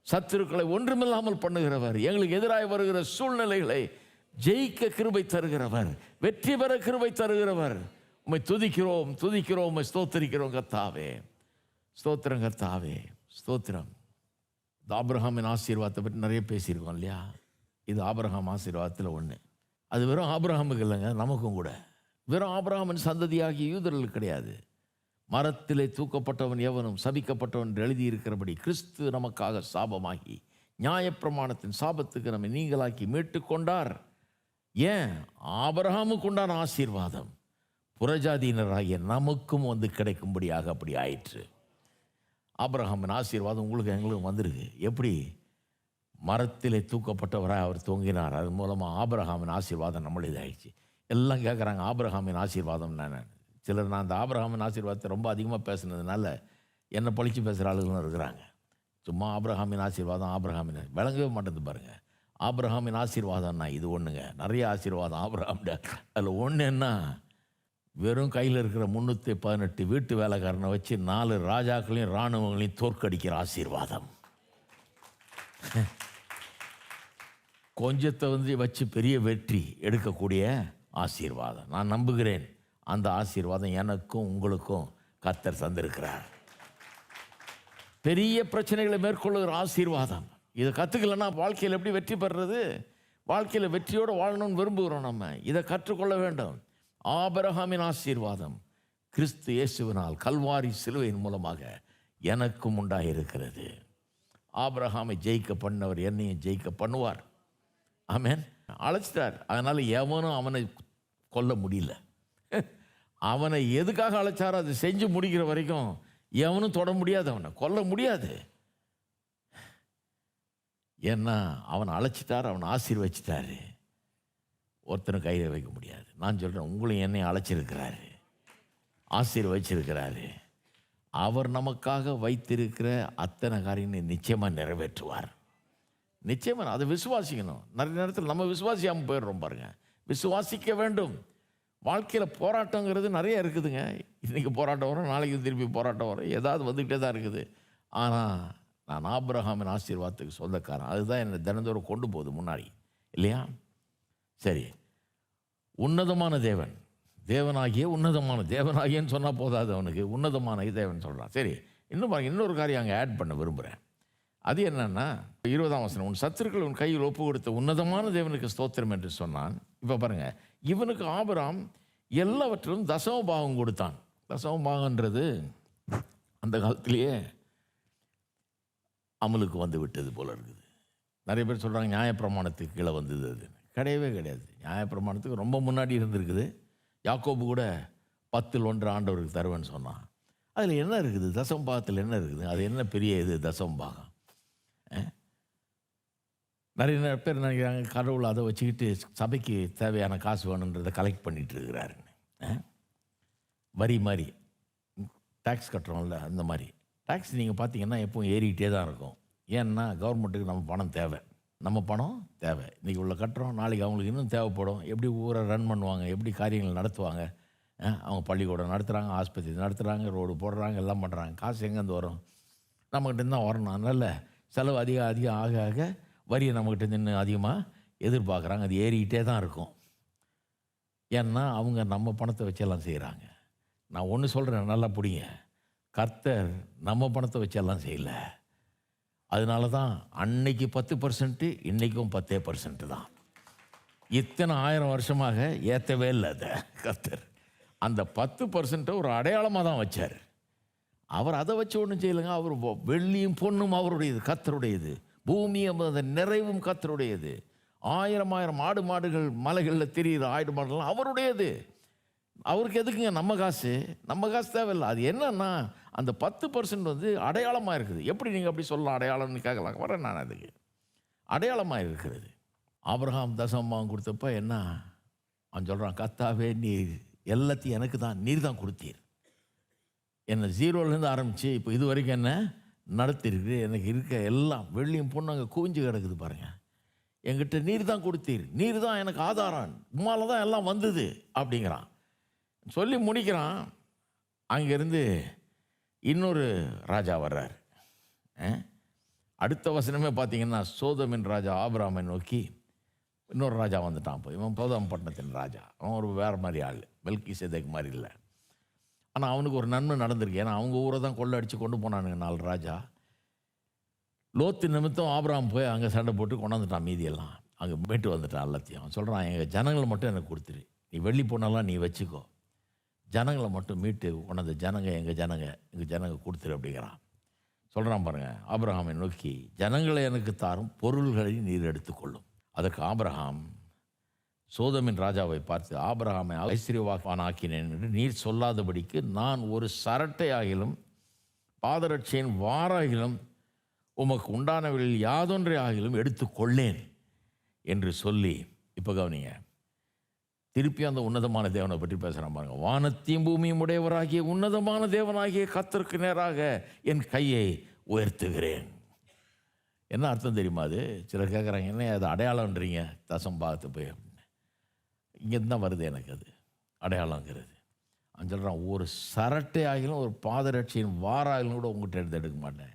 சத்துருக்களை ஒன்றுமில்லாமல் பண்ணுகிறவர், எங்களுக்கு எதிராக வருகிற சூழ்நிலைகளை ஜெயிக்க கிருபை தருகிறவர், வெற்றி பெற கிருபை தருகிறவர். உம்மை துதிக்கிறோம், துதிக்கிறோம், உம்மை ஸ்தோத்திரிக்கிறோம் கர்த்தாவே. ஸ்தோத்திரம் கர்த்தாவே, ஸ்தோத்திரம். இந்த ஆபிரகாமின் ஆசீர்வாதத்தை பற்றி நிறைய பேசியிருக்கோம் இல்லையா? இது ஆபிரகாம் ஆசீர்வாதத்தில் ஒன்று. அது வெறும் ஆபிரகாமுக்கு இல்லைங்க, நமக்கும் கூட. வெறும் ஆபிரகாமின் சந்ததியாகிய யூதர்களுக்கு கிடையாது. மரத்திலே தூக்கப்பட்டவன் எவனும் சபிக்கப்பட்டவன் என்று எழுதியிருக்கிறபடி கிறிஸ்து நமக்காக சாபமாகி நியாயப்பிரமாணத்தின் சாபத்துக்கு நம்மை நீங்களாக்கி மீட்டு கொண்டார். ஏன்? ஆபிரகாமுக்கு உண்டான ஆசீர்வாதம் புறஜாதியினராகிய நமக்கும் வந்து கிடைக்கும்படியாக அப்படி ஆயிற்று. ஆபிரகாமின் ஆசீர்வாதம் உங்களுக்கு எங்களுக்கும் வந்திருக்கு. எப்படி? மரத்திலே தூக்கப்பட்டவராக அவர் தொங்கினார். அது மூலமாக ஆபிரகாமின் ஆசீர்வாதம் நம்மளுடைய ஆயிடுச்சு. எல்லாம் கேட்குறாங்க ஆபிரகாமின் ஆசீர்வாதம் நான். சிலர் நான் அந்த ஆபிரகாமின் ஆசீர்வாதத்தை ரொம்ப அதிகமாக பேசுனதுனால என்னை பழித்து பேசுகிற ஆளுகளும் இருக்கிறாங்க. சும்மா ஆபிரகாமின் ஆசீர்வாதம், ஆபிரகாமின் விளங்கவே மாட்டேங்குது பாருங்கள். ஆபிரகாமின் ஆசீர்வாதம்னா இது ஒன்றுங்க, நிறைய ஆசீர்வாதம் ஆபிரகாம். அதில் ஒன்று என்ன, வெறும் கையில் இருக்கிற 318 வீட்டு வேலைக்காரனை வச்சு 4 ராஜாக்களையும் இராணுவங்களையும் தோற்கடிக்கிற ஆசீர்வாதம். கொஞ்சத்தை வச்சு பெரிய வெற்றி எடுக்கக்கூடிய ஆசீர்வாதம். நான் நம்புகிறேன் அந்த ஆசீர்வாதம் எனக்கும் உங்களுக்கும் கர்த்தர் தந்திருக்கிறார். பெரிய பிரச்சனைகளை மேற்கொள்ளுகிற ஆசீர்வாதம். இதை கற்றுக்கலன்னா வாழ்க்கையில் எப்படி வெற்றி பெறுறது? வாழ்க்கையில் வெற்றியோடு வாழணும்னு விரும்புகிறோம். நம்ம இதை கற்றுக்கொள்ள வேண்டும். ஆபிரகாமின் ஆசீர்வாதம் கிறிஸ்து இயேசுவினால் கல்வாரி சிலுவையின் மூலமாக எனக்கும் உண்டாயிருக்கிறது. ஆபிரகாமை ஜெயிக்க பண்ணவர் என்னையும் ஜெயிக்க பண்ணுவார். ஆமென். அழைச்சிட்டார். அதனால் எவனும் அவனை கொல்ல முடியல. அவனை எதுக்காக அழைச்சாரோ அதை செஞ்சு முடிக்கிற வரைக்கும் எவனும் தொட முடியாது, அவனை கொல்ல முடியாது. ஏன்னா அவனை அழைச்சிட்டார், அவனை ஆசீர்வச்சிட்டாரு. ஒருத்தரும் கையில் வைக்க முடியாது. நான் சொல்கிறேன், உங்களையும் என்னை அழைச்சிருக்கிறாரு, ஆசீர்வச்சிருக்கிறாரு. அவர் நமக்காக வைத்திருக்கிற அத்தனை காரியங்களை நிச்சயமாக நிறைவேற்றுவார். நிச்சயமாக அதை விசுவாசிக்கணும். நிறைய நேரத்தில் நம்ம விசுவாசியாமல் போயிடுறோம் பாருங்கள். விசுவாசிக்க வேண்டும். வாழ்க்கையில் போராட்டங்கிறது நிறைய இருக்குதுங்க. இன்றைக்கி போராட்டம் வரும், நாளைக்கு திருப்பி போராட்டம் வரும், ஏதாவது வந்துக்கிட்டே தான் இருக்குது. ஆனால் நான் ஆபிரகாமின் ஆசீர்வாதத்துக்கு சொந்தக்காரன். அதுதான் என்னை தினந்தோறும் கொண்டு போகுது முன்னாடி, இல்லையா? சரி, உன்னதமான தேவன், தேவனாகிய உன்னதமான தேவனாகியன்னு சொன்னால் போதாது, அவனுக்கு உன்னதமான தேவன் சொல்கிறான். சரி, இன்னும் பாருங்க, இன்னொரு காரியம் அங்கே ஆட் பண்ண விரும்புகிறேன். அது என்னன்னா 20ஆம் வசனம், உன் சத்துருக்கள் உன் கையில் ஒப்பு கொடுத்த உன்னதமான தேவனுக்கு ஸ்தோத்திரம் என்று சொன்னான். இப்போ பாருங்க, இவனுக்கு ஆபிரகாம் எல்லாவற்றிலும் தசம பாகம் கொடுத்தான். தசம பாகன்றது அந்த காலத்திலேயே அமலுக்கு வந்து விட்டது போல இருக்குது. நிறைய பேர் சொல்கிறாங்க நியாயப்பிரமாணத்துக்கு கீழே வந்தது. அது கிடையவே கிடையாது. நியாயப்பிரமாணத்துக்கு ரொம்ப முன்னாடி இருந்திருக்குது. யாக்கோபு கூட 10ல் 1 ஆண்டவருக்கு தருவேன்னு சொன்னான். அதில் என்ன இருக்குது? தசம பாகத்தில் என்ன இருக்குது? அது என்ன பெரிய இது தசம பாகம்? நிறைய பேர் நினைக்கிறாங்க கடவுள் அதை வச்சுக்கிட்டு சபைக்கு தேவையான காசு வேணுன்றதை கலெக்ட் பண்ணிகிட்டு இருக்கிறாருன்னு. வரி மாதிரி டேக்ஸ் கட்டுறோம்ல, அந்த மாதிரி டேக்ஸ் நீங்கள் பார்த்தீங்கன்னா எப்பவும் ஏறிக்கிட்டே தான் இருக்கும். ஏன்னா கவர்மெண்ட்டுக்கு நம்ம பணம் தேவை, நம்ம பணம் தேவை. இன்றைக்கி உள்ள கட்டுறோம், நாளைக்கு அவங்களுக்கு இன்னும் தேவைப்படும். எப்படி ஊரை ரன் பண்ணுவாங்க, எப்படி காரியங்கள் நடத்துவாங்க? அவங்க பள்ளிக்கூடம் நடத்துகிறாங்க, ஆஸ்பத்திரி நடத்துகிறாங்க, ரோடு போடுறாங்க, எல்லாம் பண்ணுறாங்க. காசு எங்கேருந்து வரும்? நம்மக்கிட்ட தான் வரணும். அதனால் செலவு அதிகம் ஆக ஆக வரியை நம்மக்கிட்ட நின்று அதிகமாக எதிர்பார்க்குறாங்க. அது ஏறிக்கிட்டே தான் இருக்கும். ஏன்னா அவங்க நம்ம பணத்தை வச்செல்லாம் செய்கிறாங்க. நான் ஒன்று சொல்கிறேன், நல்லா பிடிங்க. கர்த்தர் நம்ம பணத்தை வச்செல்லாம் செய்யலை. அதனால தான் அன்னைக்கு 10%, இன்றைக்கும் 10% தான். இத்தனை 1000 வருஷமாக ஏற்றவே இல்லை அதை கர்த்தர். அந்த 10% ஒரு அடையாளமாக தான் வச்சார். அவர் அதை வச்சு ஒன்றும் செய்யலைங்க. அவர் வெள்ளியும் பொண்ணும் அவருடையது, கர்த்தருடையது. பூமியும் அந்த நிறைவும் கர்த்தருடையது. 1000 ஆடு மாடுகள் மலைகளில் தெரியுற ஆடு மாடுகள்லாம் அவருடையது. அவருக்கு எதுக்குங்க நம்ம காசு? நம்ம காசு தேவையில்லை. அது என்னன்னா அந்த 10% அடையாளமாக இருக்குது. எப்படி நீங்கள் அப்படி சொல்லலாம் அடையாளம்னு கேட்கலாம். வரேன் நான். அதுக்கு அடையாளமாக இருக்கிறது. ஆபிரகாம் தசமபாகம் கொடுத்தப்ப என்ன அவன் சொல்கிறான், கர்த்தாவே நீர் எல்லாத்தையும் எனக்கு தான், நீர் தான் கொடுத்தீர். என்னை 0லேருந்து ஆரம்பித்து இப்போ இது வரைக்கும் என்ன நடத்திருக்கு. எனக்கு இருக்க எல்லாம் வெள்ளியும் பொண்ணு அங்கே குவிஞ்சு கிடக்குது பாருங்கள். என்கிட்ட நீர் தான் கொடுத்தீர், நீர் தான் எனக்கு ஆதாரம், உம்மால தான் எல்லாம் வந்தது அப்படிங்கிறான். சொல்லி முடிக்கிறான். அங்கேருந்து இன்னொரு ராஜா வர்றார். அடுத்த வசனமே பார்த்தீங்கன்னா, சோதமின் ராஜா ஆபிரகாமை நோக்கி இன்னொரு ராஜா வந்துட்டான். இப்போ இவன் சோதம் பட்டணத்தின் ராஜா. அவன் ஒரு வேறு மாதிரி ஆள், மெல்கிசேதேக் மாதிரி இல்லை. ஆனால் அவனுக்கு ஒரு நன்மை நடந்திருக்கு. ஏன்னா அவங்க ஊரை தான் கொள்ளை அடித்து கொண்டு போனானுங்க 4 ராஜா. லோத்து நிமித்தம் ஆபிரகாம் போய் அங்கே சண்டை போட்டு கொண்டாந்துட்டான். மீதியெல்லாம் அங்கே மீட்டு வந்துட்டான் எல்லாத்தையும். அவன் சொல்கிறான், எங்கள் ஜனங்களை மட்டும் எனக்கு கொடுத்துரு, நீ வெள்ளி பொண்ணெல்லாம் நீ வச்சுக்கோ, ஜனங்களை மட்டும் மீட்டு கொண்டாந்து எங்கள் ஜனங்க கொடுத்துரு அப்படிங்கிறான். சொல்கிறான் பாருங்கள், ஆபிரகாமை நோக்கி ஜனங்களை எனக்கு தாரும், பொருள்களை நீர் எடுத்துக்கொள்ளும். அதற்கு ஆபிரகாம் சோதமின் ராஜாவை பார்த்து, ஆபிரகாமை ஐஸ்வர்யவானாக்கினேன் என்று நீர் சொல்லாதபடிக்கு நான் ஒரு சரட்டை ஆகிலும் பாதரட்சையின் வாராகிலும் உமக்கு உண்டானவர்களில் யாதொன்றை ஆகிலும் எடுத்துக்கொள்ளேன் என்று சொல்லி, இப்போ கவனிங்க, திருப்பி அந்த உன்னதமான தேவனை பற்றி பேசுகிறான் பாருங்க. வானத்தையும் பூமியும் உடையவராகிய உன்னதமான தேவனாகிய கர்த்தருக்கு நேராக என் கையை உயர்த்துகிறேன். என்ன அர்த்தம் தெரியுமா அது? சிலர் கேட்குறாங்க, என்ன அது அடையாளம்ன்றீங்க தசம்பாகத்தை போய் அப்படின்னு. இங்கேருந்து தான் வருது எனக்கு அது அடையாளங்கிறது. அவன் சொல்கிறான், ஒரு சரட்டை ஆகிலும் ஒரு பாதரட்சியின் வாராகிலும் கூட உங்கள்கிட்ட எடுக்க மாட்டேன்.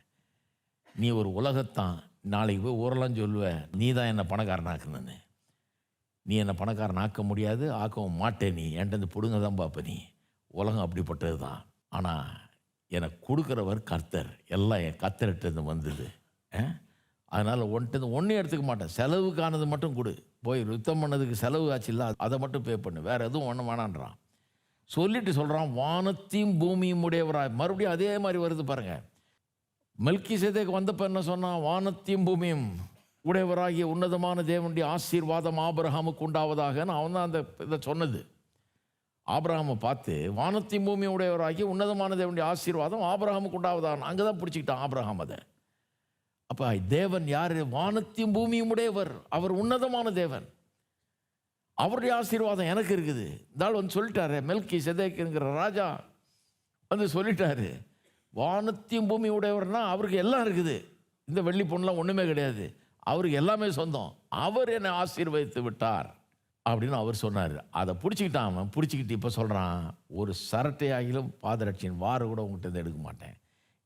நீ ஒரு உலகத்தான், நாளைக்கு போய் ஊரெல்லாம் சொல்லுவேன் நீ தான் என்னை பணக்காரனாக்குன்னு. நீ என்னை பணக்காரன் ஆக்க முடியாது, ஆக்கவும் மாட்டேன். நீ என்கிட்ட பிடுங்க தான் பார்ப்ப. நீ உலகம் அப்படிப்பட்டது தான். ஆனால் எனக்கு கொடுக்குறவர் கர்த்தர், எல்லாம் என் கர்த்தர்கிட்ட வந்தது. அதனால் ஒன்றும் எடுத்துக்க மாட்டேன். செலவுக்கானது மட்டும் கொடு. போய் யுத்தம் பண்ணதுக்கு செலவு ஆச்சு இல்லை, அதை மட்டும் பே பண்ணு, வேறு எதுவும் ஒன்றும் வேணான்றான். சொல்லிட்டு சொல்கிறான், வானத்தையும் பூமியும் உடையவராய். மறுபடியும் அதே மாதிரி வருது பாருங்கள். மெல்கிசேதேக்கு வந்தப்போ என்ன சொன்னான்? வானத்தையும் பூமியும் உடையவராகிய உன்னதமான தேவனுடைய ஆசீர்வாதம் ஆபிரகாமுக்கு உண்டாவதாகன்னு அவன் தான் அந்த இதை சொன்னது. ஆபிரகாமை பார்த்து வானத்தையும் பூமியும் உடையவராகிய உன்னதமான தேவனுடைய ஆசீர்வாதம் ஆபிரகாமுக்கு உண்டாவதாக அங்கே தான் பிடிச்சிக்கிட்டான் ஆபிரகாம் அதை. அப்போ தேவன் யார்? வானத்தையும் பூமியும் உடையவர். அவர் உன்னதமான தேவன். அவருடைய ஆசீர்வாதம் எனக்கு இருக்குது. இந்த வந்து சொல்லிட்டாரு, மெல்கிசேதேக்குங்கிற ராஜா வந்து சொல்லிட்டாரு, வானத்தையும் பூமி உடையவர்னா அவருக்கு எல்லாம் இருக்குது. இந்த வெள்ளி பொண்ணுலாம் ஒன்றுமே கிடையாது, அவருக்கு எல்லாமே சொந்தம். அவர் என்னை ஆசீர்வதித்து விட்டார் அப்படின்னு அவர் சொன்னார். அதை பிடிச்சிக்கிட்டான். அவன் பிடிச்சிக்கிட்டு இப்போ சொல்கிறான், ஒரு சரட்டையாகிலும் பாதரட்சியின் வார கூட உங்கள்கிட்ட எடுக்க மாட்டேன்.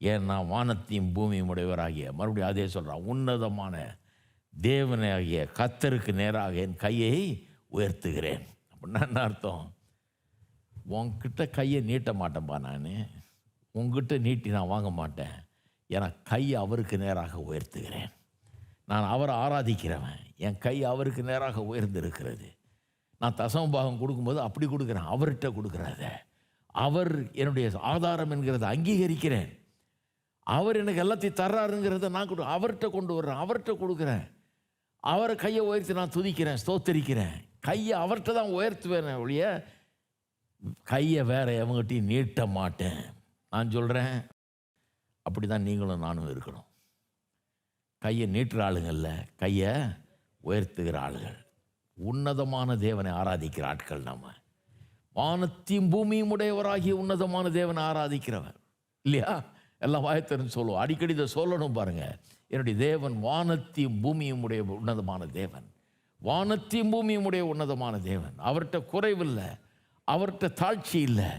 ஏன்னா வானத்தையும் பூமியும் உடையவராகிய, மறுபடியும் அதே சொல்கிறான், உன்னதமான தேவனாகிய கர்த்தருக்கு நேராக என் கையை உயர்த்துகிறேன். அப்படின்னா என்ன அர்த்தம்? உன்கிட்ட கையை நீட்ட மாட்டேன்ப்பா, நான் உங்ககிட்ட நீட்டி நான் வாங்க மாட்டேன். ஏன்னா கையை அவருக்கு நேராக உயர்த்துகிறேன். நான் அவரை ஆராதிக்கிறவன், என் கை அவருக்கு நேராக உயர்ந்திருக்கிறது. நான் தசமபாகம் கொடுக்கும்போது அப்படி கொடுக்குறேன், அவர்கிட்ட கொடுக்குறத. அவர் என்னுடைய ஆதாரம் என்கிறத அங்கீகரிக்கிறேன். அவர் எனக்கு எல்லாத்தையும் தர்றாருங்கிறத நான் அவர்கிட்ட கொண்டு வர்றேன், அவர்கிட்ட கொடுக்குறேன். அவரை கையை உயர்த்தி நான் துதிக்கிறேன், ஸ்தோத்தரிக்கிறேன். கையை அவர்கிட்ட தான் உயர்த்துவேன் ஒழிய கையை வேற எவங்ககிட்டையும் நீட்ட மாட்டேன். நான் சொல்கிறேன், அப்படி தான் நீங்களும் நானும் இருக்கணும். கையை நீட்டுற ஆளுங்கள்ல, கையை உயர்த்துகிற ஆளுகள், உன்னதமான தேவனை ஆராதிக்கிற ஆட்கள். நம்ம வானத்தையும் பூமியும் உடையவராகிய உன்னதமான தேவனை ஆராதிக்கிறவன் இல்லையா? எல்லாம் வாயத்தருன்னு சொல்லுவோம், அடிக்கடி இதை சொல்லணும் பாருங்கள். என்னுடைய தேவன் வானத்தையும் பூமியும் உடைய உன்னதமான தேவன். வானத்தையும் பூமியும் உடைய உன்னதமான தேவன். அவர்கிட்ட குறைவில்லை, அவர்கிட்ட தாழ்ச்சி இல்லை,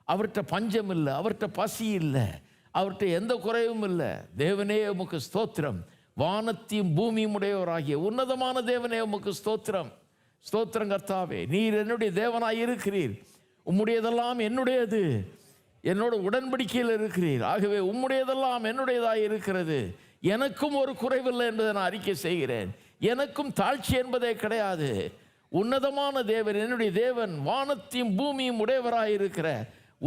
அவர்கிட்ட பஞ்சம் இல்லை, அவர்கிட்ட பசி இல்லை, அவர்கிட்ட எந்த குறைவும் இல்லை. தேவனே உமக்கு ஸ்தோத்திரம். வானத்தையும் பூமியும் உடையவராகிய உன்னதமான தேவனே உமக்கு ஸ்தோத்திரம். ஸ்தோத்திரம் கர்த்தாவே, நீர் என்னுடைய தேவனாய் இருக்கிறீர். உம்முடையதெல்லாம் என்னுடையது, என்னோட உடன்படிக்கையில் இருக்கிறீர். ஆகவே உம்முடையதெல்லாம் என்னுடையதாக இருக்கிறது. எனக்கும் ஒரு குறைவில்லை என்பதை நான் அறிக்கை செய்கிறேன். எனக்கும் தாழ்ச்சி என்பதே கிடையாது. உன்னதமான தேவன், என்னுடைய தேவன், வானத்தையும் பூமியும் உடையவராக இருக்கிற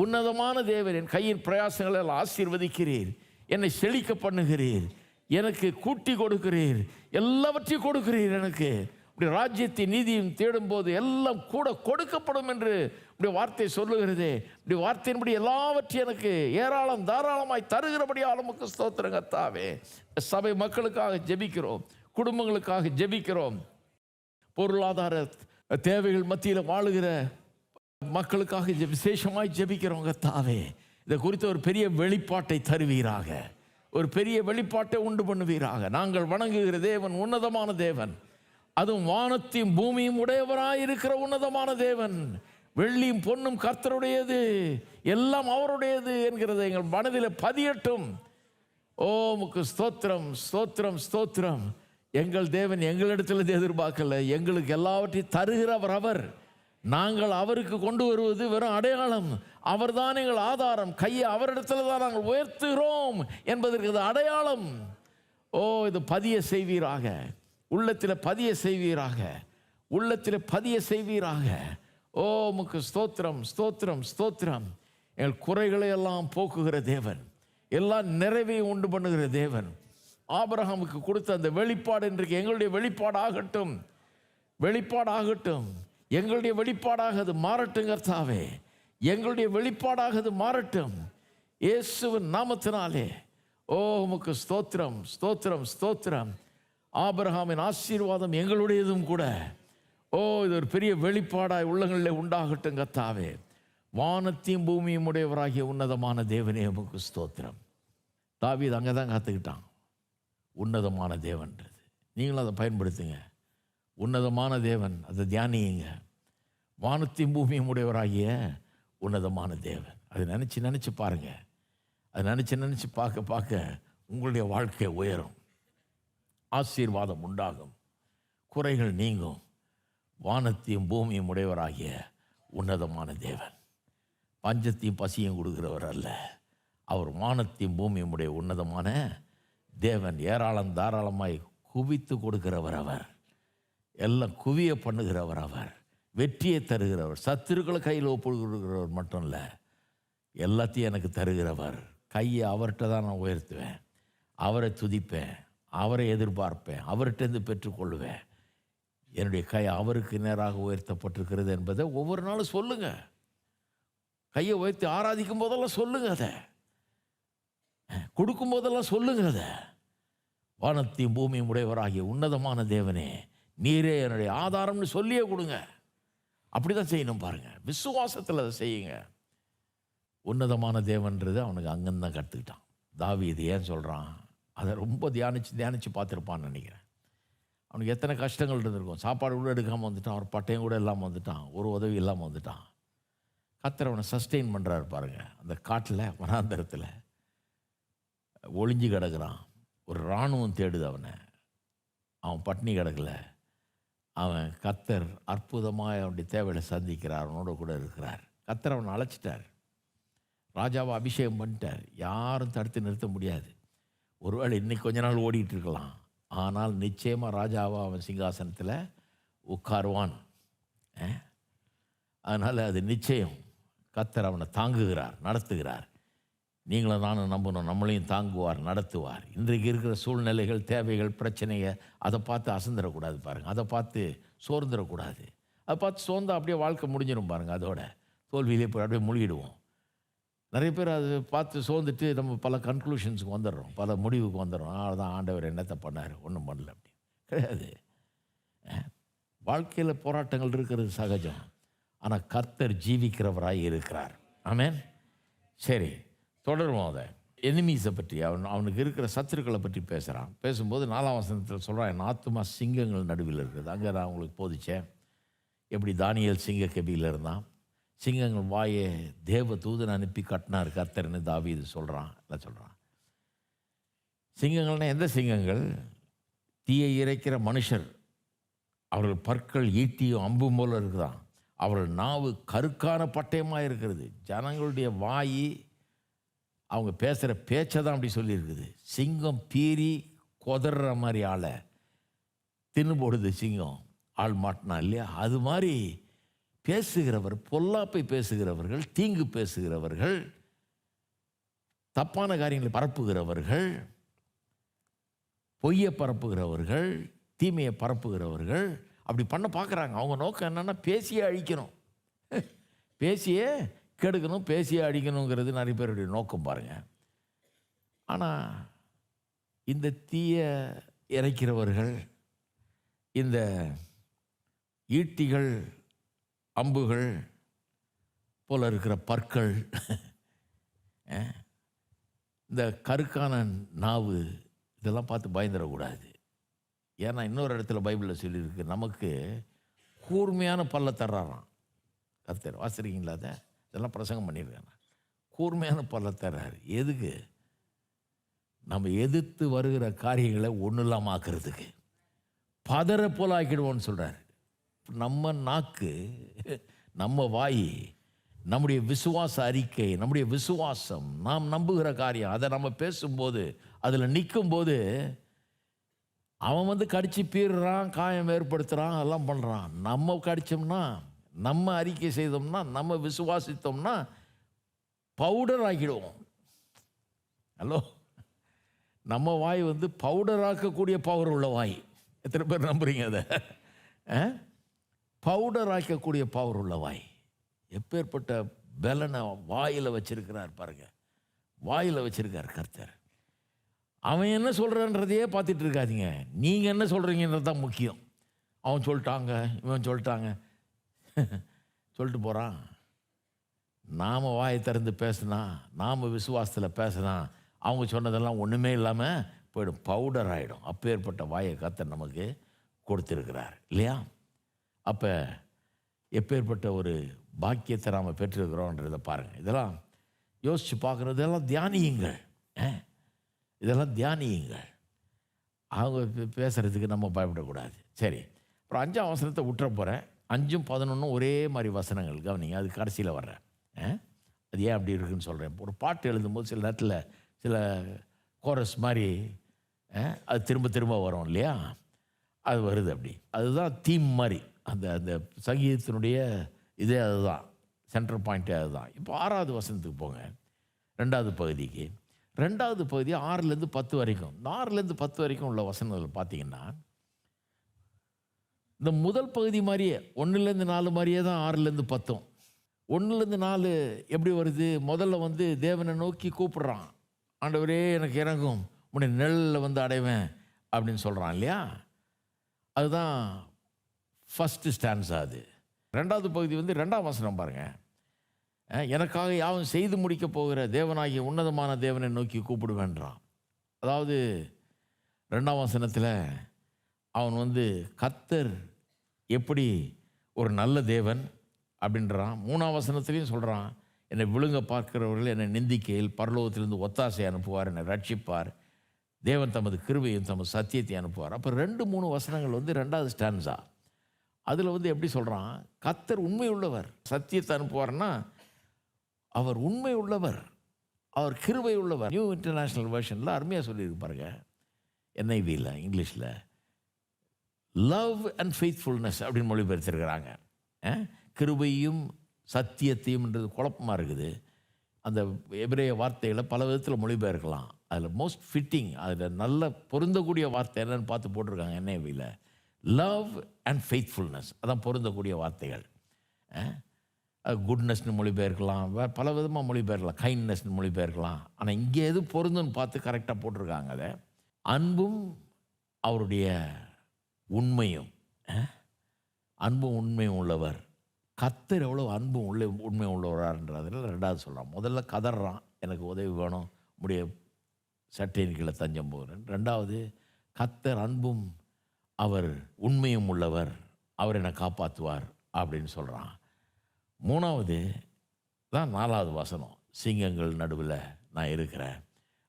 உன்னதமான தேவன். என் கையின் பிரயாசங்களை ஆசீர்வதிக்கிறீர், என்னை செழிக்க பண்ணுகிறீர், எனக்கு கூட்டி கொடுக்கிறீர், எல்லாவற்றையும் கொடுக்கிறீர். எனக்கு இப்படி ராஜ்யத்தின் நீதியும் தேடும்போது எல்லாம் கூட கொடுக்கப்படும் என்று இப்படி வார்த்தை சொல்லுகிறதே. இப்படி வார்த்தையின்படி எல்லாவற்றையும் எனக்கு ஏராளம் தாராளமாய் தருகிறபடியால் உமக்கு ஸ்தோத்திரம் கர்த்தாவே. சபை மக்களுக்காக ஜெபிக்கிறோம், குடும்பங்களுக்காக ஜெபிக்கிறோம், பொருளாதார தேவைகள் மத்தியில் வாழுகிற மக்களுக்காக விசேஷமாய் ஜெபிக்கிறோம் கர்த்தாவே. இதை குறித்து ஒரு பெரிய வெளிப்பாட்டை தருவீராக, ஒரு பெரிய வெளிப்பாட்டை உண்டு பண்ணுவீராக. நாங்கள் வணங்குகிற தேவன் உன்னதமான தேவன், அதுவும் வானத்தையும் பூமியும் உடையவராய் இருக்கிற உன்னதமான தேவன். வெள்ளியும் பொன்னும் கர்த்தருடையது, எல்லாம் அவருடையது என்கிறத எங்கள் மனதில் பதியட்டும். ஓ உமக்கு ஸ்தோத்திரம், ஸ்தோத்திரம், ஸ்தோத்திரம். எங்கள் தேவன் எங்களிடத்தில் எதிர்பார்க்கல, எங்களுக்கு எல்லாவற்றையும் தருகிறவர் அவர். நாங்கள் அவருக்கு கொண்டு வருவது வெறும் அடையாளம். அவர் தான் எங்கள் ஆதாரம். கையை அவரிடத்துல தான் நாங்கள் உயர்த்துகிறோம் என்பதற்கு இது அடையாளம். ஓ இது பதிய செய்வீராக, உள்ளத்தில் பதிய செய்வீராக, உள்ளத்தில் பதிய செய்வீராக. ஓ உமக்கு ஸ்தோத்திரம், ஸ்தோத்திரம், ஸ்தோத்திரம். எங்கள் குறைகளை எல்லாம் போக்குகிற தேவன், எல்லாம் நிறைவையும் உண்டு பண்ணுகிற தேவன். ஆபிரகாமுக்கு கொடுத்த அந்த வெளிப்பாடு இன்றைக்கு எங்களுடைய வெளிப்பாடு ஆகட்டும், வெளிப்பாடு ஆகட்டும். எங்களுடைய வெளிப்பாடாக அது மாறட்டும் கர்த்தாவே, எங்களுடைய வெளிப்பாடாக அது மாறட்டும் இயேசுவின் நாமத்தினாலே. ஓ உமக்கு ஸ்தோத்திரம், ஸ்தோத்திரம், ஸ்தோத்திரம். ஆபிரகாமின் ஆசீர்வாதம் எங்களுடையதும் கூட. ஓ இது ஒரு பெரிய வெளிப்பாடாய் உள்ளங்களில் உண்டாகட்டும் கர்த்தாவே. வானத்தையும் பூமியும் உடையவராகிய உன்னதமான தேவனே உமக்கு ஸ்தோத்திரம். தாவீது அங்கே தான் காத்துக்கிட்டான். உன்னதமான தேவன்றது. நீங்களும் அதை பயன்படுத்துங்க. உன்னதமான தேவன், அதை தியானியுங்க. வானத்தையும் பூமியும் உடையவராகிய உன்னதமான தேவன். அதை நினச்சி பாருங்கள். அதை நினச்சி பார்க்க உங்களுடைய வாழ்க்கை உயரும், ஆசீர்வாதம் உண்டாகும், குறைகள் நீங்கும். வானத்தையும் பூமியும் உடையவராகிய உன்னதமான தேவன் பஞ்சத்தையும் பசியும் கொடுக்கிறவர் அல்ல. அவர் வானத்தையும் பூமியும் உடைய உன்னதமான தேவன். ஏராளம் தாராளமாய் குவித்து கொடுக்கிறவர் அவர். எல்லாம் குவிய பண்ணுகிறவர் அவர். வெற்றியை தருகிறவர். சத்துருக்களை கையில் ஒப்புகிறவர் மட்டும் இல்லை, எல்லாத்தையும் எனக்கு தருகிறவர். கையை அவர்கிட்ட தான் நான் உயர்த்துவேன், அவரை துதிப்பேன், அவரை எதிர்பார்ப்பேன், அவர்கிட்டருந்து பெற்றுக்கொள்வேன். என்னுடைய கை அவருக்கு நேராக உயர்த்தப்பட்டிருக்கிறது என்பதை ஒவ்வொரு நாளும் சொல்லுங்கள். கையை உயர்த்தி ஆராதிக்கும் போதெல்லாம் சொல்லுங்கள், அதை கொடுக்கும் போதெல்லாம் சொல்லுங்கள். அதை வானத்தையும் பூமியும் உடையவராகிய உன்னதமான தேவனே, நீரே என்னுடைய ஆதாரம்னு சொல்லியே கொடுங்க. அப்படி தான் செய்யணும் பாருங்கள். விசுவாசத்தில் அதை செய்யுங்க. உன்னதமான தேவன்றது அவனுக்கு அங்கேருந்து தான் கற்றுக்கிட்டான். தாவீது ஏன் சொல்கிறான், அதை ரொம்ப தியானித்து பார்த்துருப்பான்னு நினைக்கிறேன். அவனுக்கு எத்தனை கஷ்டங்கள் இருந்திருக்கும். சாப்பாடு கூட எடுக்காமல் வந்துட்டான், ஒரு பட்டையும் கூட இல்லாமல் வந்துட்டான், ஒரு உதவி இல்லாமல் வந்துட்டான். கர்த்தர் அவனை சஸ்டெயின் பண்ணுறாரு பாருங்கள். அந்த காட்டில் வனாந்தரத்தில் ஒளிஞ்சு கிடக்கிறான். ஒரு இராணுவம் தேடுது அவனை. அவன் பட்னி கிடக்கல. அவன் கர்த்தர் அற்புதமாக அவனுடைய தேவையை சந்திக்கிறார், அவனோட கூட இருக்கிறார். கர்த்தர் அவனை அழைச்சிட்டார், ராஜாவை அபிஷேகம் பண்ணிட்டார். யாரும் தடுத்து நிறுத்த முடியாது. ஒருவேளை இன்னைக்கு கொஞ்ச நாள் ஓடிட்டு இருக்கலாம், ஆனால் நிச்சயமாக ராஜாவை அவன் சிங்காசனத்தில் உட்காருவான். அதனால் அது நிச்சயம். கர்த்தர் அவனை தாங்குகிறார், நடத்துகிறார். நீங்களும் நானும் நம்பணும், நம்மளையும் தாங்குவார், நடத்துவார். இன்றைக்கு இருக்கிற சூழ்நிலைகள், தேவைகள், பிரச்சனையை அதை பார்த்து அசந்துடக்கூடாது பாருங்கள். அதை பார்த்து சோர்ந்துடக்கூடாது. அதை பார்த்து சோர்ந்தால் அப்படியே வாழ்க்கை முடிஞ்சிடும் பாருங்கள். அதோட தோல்வியிலே போய் அப்படியே மூழ்கிடுவோம். நிறைய பேர் அதை பார்த்து சோர்ந்துட்டு நம்ம பல கன்க்ளூஷன்ஸுக்கு வந்துடுறோம், பல முடிவுக்கு வந்துடுறோம். அதான் ஆண்டவர் என்னத்தை பண்ணார், ஒன்றும் பண்ணல, அப்படி கிடையாது. வாழ்க்கையில் போராட்டங்கள் இருக்கிறது சகஜம். ஆனால் கர்த்தர் ஜீவிக்கிறவராய் இருக்கிறார். ஆமென். சரி, தொடருவோம். அதை எனிமீஸை பற்றி, அவனுக்கு இருக்கிற சத்துருக்களை பற்றி பேசுகிறான். பேசும்போது 4ஆம் வசனத்தில் சொல்கிறான், என் ஆத்துமா சிங்கங்கள் நடுவில் இருக்குது. அங்கே நான் உங்களுக்கு போதிச்சேன் எப்படி தானியேல் சிங்க கெபியில் இருந்தான். சிங்கங்கள் வாயை தேவ தூதன் அனுப்பி கட்டினார் கர்த்தர்னு தாவீது சொல்கிறான். எல்லாம் சொல்கிறான். சிங்கங்கள்னால் எந்த சிங்கங்கள்? தீயை இறைக்கிற மனுஷர். அவர்கள் பற்கள் ஈட்டியும் அம்பும் போல இருக்குதான். அவர்கள் நாவு கருக்கான பட்டயமாக இருக்கிறது. ஜனங்களுடைய வாய், அவங்க பேசுகிற பேச்சை தான் அப்படி சொல்லியிருக்குது. சிங்கம் பீறி கொதற மாதிரி ஆளை தின்னு போடுது சிங்கம், ஆள் மாட்டினா இல்லையா? அது மாதிரி பேசுகிறவர், பொல்லாப்பை பேசுகிறவர்கள், தீங்கு பேசுகிறவர்கள், தப்பான காரியங்களை பரப்புகிறவர்கள், பொய்யை பரப்புகிறவர்கள், தீமையை பரப்புகிறவர்கள் அப்படி பண்ண பார்க்குறாங்க. அவங்க நோக்கம் என்னென்னா பேசியே அழிக்கணும், பேசியே கெடுக்கணும், பேசியே அழிக்கணுங்கிறது நிறைய பேருடைய நோக்கம் பாருங்கள். ஆனால் இந்த தீய இறைக்கிறவர்கள், இந்த ஈட்டிகள் அம்புகள் போல இருக்கிற பற்கள், இந்த கருக்கான நாவு, இதெல்லாம் பார்த்து பயந்துடக்கூடாது. ஏன்னா இன்னொரு இடத்துல பைபிளில் சொல்லியிருக்கு, நமக்கு கூர்மையான பல்ல தர்றாராம் கர்த்தர். வாசிக்கிறீங்களா? அதை இதெல்லாம் பிரசங்கம் பண்ணியிருக்கேன். கூர்மையான பல்ல தர்றாரு. எதுக்கு? நம்ம எதிர்த்து வருகிற காரியங்களை ஒன்றும் இல்லாமல் ஆக்கிறதுக்கு. பதற போல் ஆக்கிடுவோன்னு சொல்கிறார். நம்ம நாக்கு, நம்ம வாய், நம்முடைய விசுவாச அறிக்கை, நம்முடைய விசுவாசம், நாம் நம்புகிற காரியம், அதை நம்ம பேசும்போது, அதில் நிற்கும்போது அவன் கடிச்சு பீறுறான், காயம் ஏற்படுத்துகிறான், அதெல்லாம் பண்ணுறான். நம்ம கடித்தோம்னா, நம்ம அறிக்கை செய்தோம்னா, நம்ம விசுவாசித்தோம்னா பவுடர் ஆக்கிடுவோம். ஹலோ, நம்ம வாய் பவுடர் ஆக்கக்கூடிய பவர் உள்ள வாய். எத்தனை பேர் நம்புறீங்க அதை? பவுடர் ஆக்கக்கூடிய பவர் உள்ள வாய். எப்பேற்பட்ட பலனை வாயில் வச்சிருக்கிறார் பாருங்க. வாயில் வச்சிருக்கார் கர்த்தர். அவன் என்ன சொல்கிறான்றதையே பார்த்துட்டு இருக்காதீங்க, நீங்கள் என்ன சொல்கிறீங்கன்றது தான் முக்கியம். அவன் சொல்லிட்டாங்க, இவன் சொல்லிட்டாங்க, சொல்லிட்டு போகிறான். நாம் வாயை திறந்து பேசினா, நாம் விசுவாசத்தில் பேசினா, அவங்க சொன்னதெல்லாம் ஒன்றுமே இல்லாமல் போயிடும், பவுடர் ஆகிடும். அப்பேற்பட்ட வாயை கர்த்தர் நமக்கு கொடுத்துருக்கிறார் இல்லையா? அப்போ எப்பேற்பட்ட ஒரு பாக்கியத்தை நாம் பெற்றிருக்கிறோன்றதை பாருங்கள். இதெல்லாம் யோசித்து பார்க்குறது, இதெல்லாம் தியானியுங்கள், இதெல்லாம் தியானியுங்கள். அவங்க பேசுகிறதுக்கு நம்ம பயப்படக்கூடாது. சரி, அப்புறம் 5ஆம் வசனத்தை விட்டுற போகிறேன். 5ம் 11ம் ஒரே மாதிரி வசனங்கள், கவனிங்க. அது கடைசியில் வர்றேன். அது ஏன் அப்படி இருக்குன்னு சொல்கிறேன். ஒரு பாட்டு எழுதும்போது சில நேரத்தில் சில கோரஸ் மாதிரி அது திரும்ப திரும்ப வரும் இல்லையா? அது வருது அப்படி. அதுதான் தீம் மாதிரி. அந்த அந்த சங்கீதத்தினுடைய இதே அதுதான், சென்ட்ரல் பாயிண்ட்டே அதுதான். இப்போ 6வது வசனத்துக்கு போங்க, 2வது பகுதிக்கு. 2வது பகுதி 6லேருந்து 10 வரைக்கும். இந்த 6லேருந்து 10 வரைக்கும் உள்ள வசனங்கள் பார்த்தீங்கன்னா, இந்த முதல் பகுதி மாதிரியே 1லேருந்து 4 மாதிரியே தான் 6லேருந்து 10. 1லேருந்து 4 எப்படி வருது? முதல்ல வந்து தேவனை நோக்கி கூப்பிடுறான், ஆண்டவரே எனக்கு இறங்கும், உன்னுடைய நிழலில் வந்து அடைவேன் அப்படின்னு சொல்கிறான் இல்லையா? அதுதான் ஃபஸ்ட்டு ஸ்டான்ஸா. அது 2வது பகுதி வந்து 2ஆம் வசனம் பாருங்கள். எனக்காக யாவும் செய்து முடிக்க போகிற தேவனாகிய உன்னதமான தேவனை நோக்கி கூப்பிடுவேன்றான். அதாவது 2ஆம் வசனத்தில் அவன் வந்து கர்த்தர் எப்படி ஒரு நல்ல தேவன் அப்படின்றான். 3ஆம் வசனத்துலேயும் சொல்கிறான், என்னை விழுங்க பார்க்கிறவர்கள் என்னை நிந்திக்கையில் பரலோகத்திலிருந்து ஒத்தாசை அனுப்புவார், என்னை ரட்சிப்பார், தேவன் தமது கிருபையும் தமது சத்தியத்தை அனுப்புவார். அப்போ 2-3 வசனங்கள் வந்து 2வது ஸ்டான்ஸா. அதில் வந்து எப்படி சொல்கிறான்? கர்த்தர் உண்மை உள்ளவர், சத்தியத்தை அனுப்புவார்னா அவர் உண்மை உள்ளவர், அவர் கிருபை உள்ளவர். நியூ இன்டர்நேஷ்னல் வெர்ஷனில் அருமையாக சொல்லியிருக்கு பாருங்க, NIVயில் இங்கிலீஷில் லவ் அண்ட் ஃபெய்த்ஃபுல்னஸ் அப்படின்னு மொழிபெயர்த்திருக்கிறாங்க. கிருபையும் சத்தியத்தையும்ன்றது குழப்பமாக இருக்குது. அந்த எபிரேய வார்த்தைகளை பல விதத்தில் மொழிபெயர்க்கலாம். அதில் மோஸ்ட் ஃபிட்டிங், அதில் நல்ல பொருந்தக்கூடிய வார்த்தை என்னென்னு பார்த்து போட்டிருக்காங்க NIVயில். லவ் அண்ட் ஃபெய்த்ஃபுல்னஸ், அதான் பொருந்தக்கூடிய வார்த்தைகள். குட்னஸ்னு மொழிபெயர்க்கலாம், பல விதமாக மொழிபெயர்க்கலாம், கைண்ட்னஸ்னு மொழிபெயர்க்கலாம். ஆனால் இங்கே எது பொருந்துன்னு பார்த்து கரெக்டாக போட்டிருக்காங்க. அதை அன்பும் அவருடைய உண்மையும், அன்பும் உண்மையும் உள்ளவர். கர்த்தர் எவ்வளோ அன்பும் உண்மை உள்ளவரான்றதில் 2வது சொல்கிறான். முதல்ல கதறான், எனக்கு உதவி வேணும், உடைய சட்டையின் கீழே தஞ்சம் போகிறேன். 2வது கர்த்தர் அன்பும் அவர் உண்மையும் உள்ளவர், அவர் என்னை காப்பாற்றுவார் அப்படின்னு சொல்கிறான். 3வது தான் 4வது வசனம், சிங்கங்கள் நடுவில் நான் இருக்கிறேன்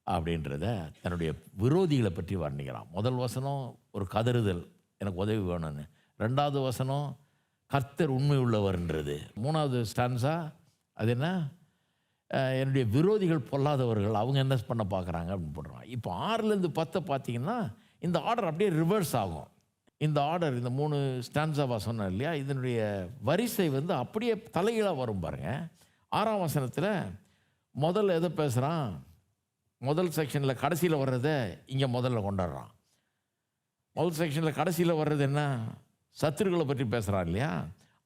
அப்படின்றத தன்னுடைய விரோதிகளை பற்றி வர்ணிக்கிறான். முதல் வசனம் ஒரு கதறுதல், எனக்கு உதவி வேணும்னு. 2வது வசனம் கர்த்தர் உண்மை உள்ளவர்ன்றது. 3வது ஸ்டான்ஸா அது என்ன? என்னுடைய விரோதிகள் பொல்லாதவர்கள், அவங்க என்ன பண்ண பார்க்குறாங்க அப்படின்னு போடுறான். இப்போ 6லேருந்து 10 பார்த்தீங்கன்னா இந்த ஆர்டர் அப்படியே ரிவர்ஸ் ஆகும். இந்த ஆர்டர், இந்த 3 ஸ்டான்ஸாவா சொன்னேன் இல்லையா, இதனுடைய வரிசை வந்து அப்படியே தலைகீழாக வரும் பாருங்கள். 6ஆம் வசனத்தில் முதல்ல எதை பேசுகிறான்? முதல் செக்ஷனில் கடைசியில் வர்றதை இங்கே முதல்ல கொண்டாடுறான். முதல் செக்ஷனில் கடைசியில் வர்றது என்ன? சத்துருக்களை பற்றி பேசுகிறான் இல்லையா,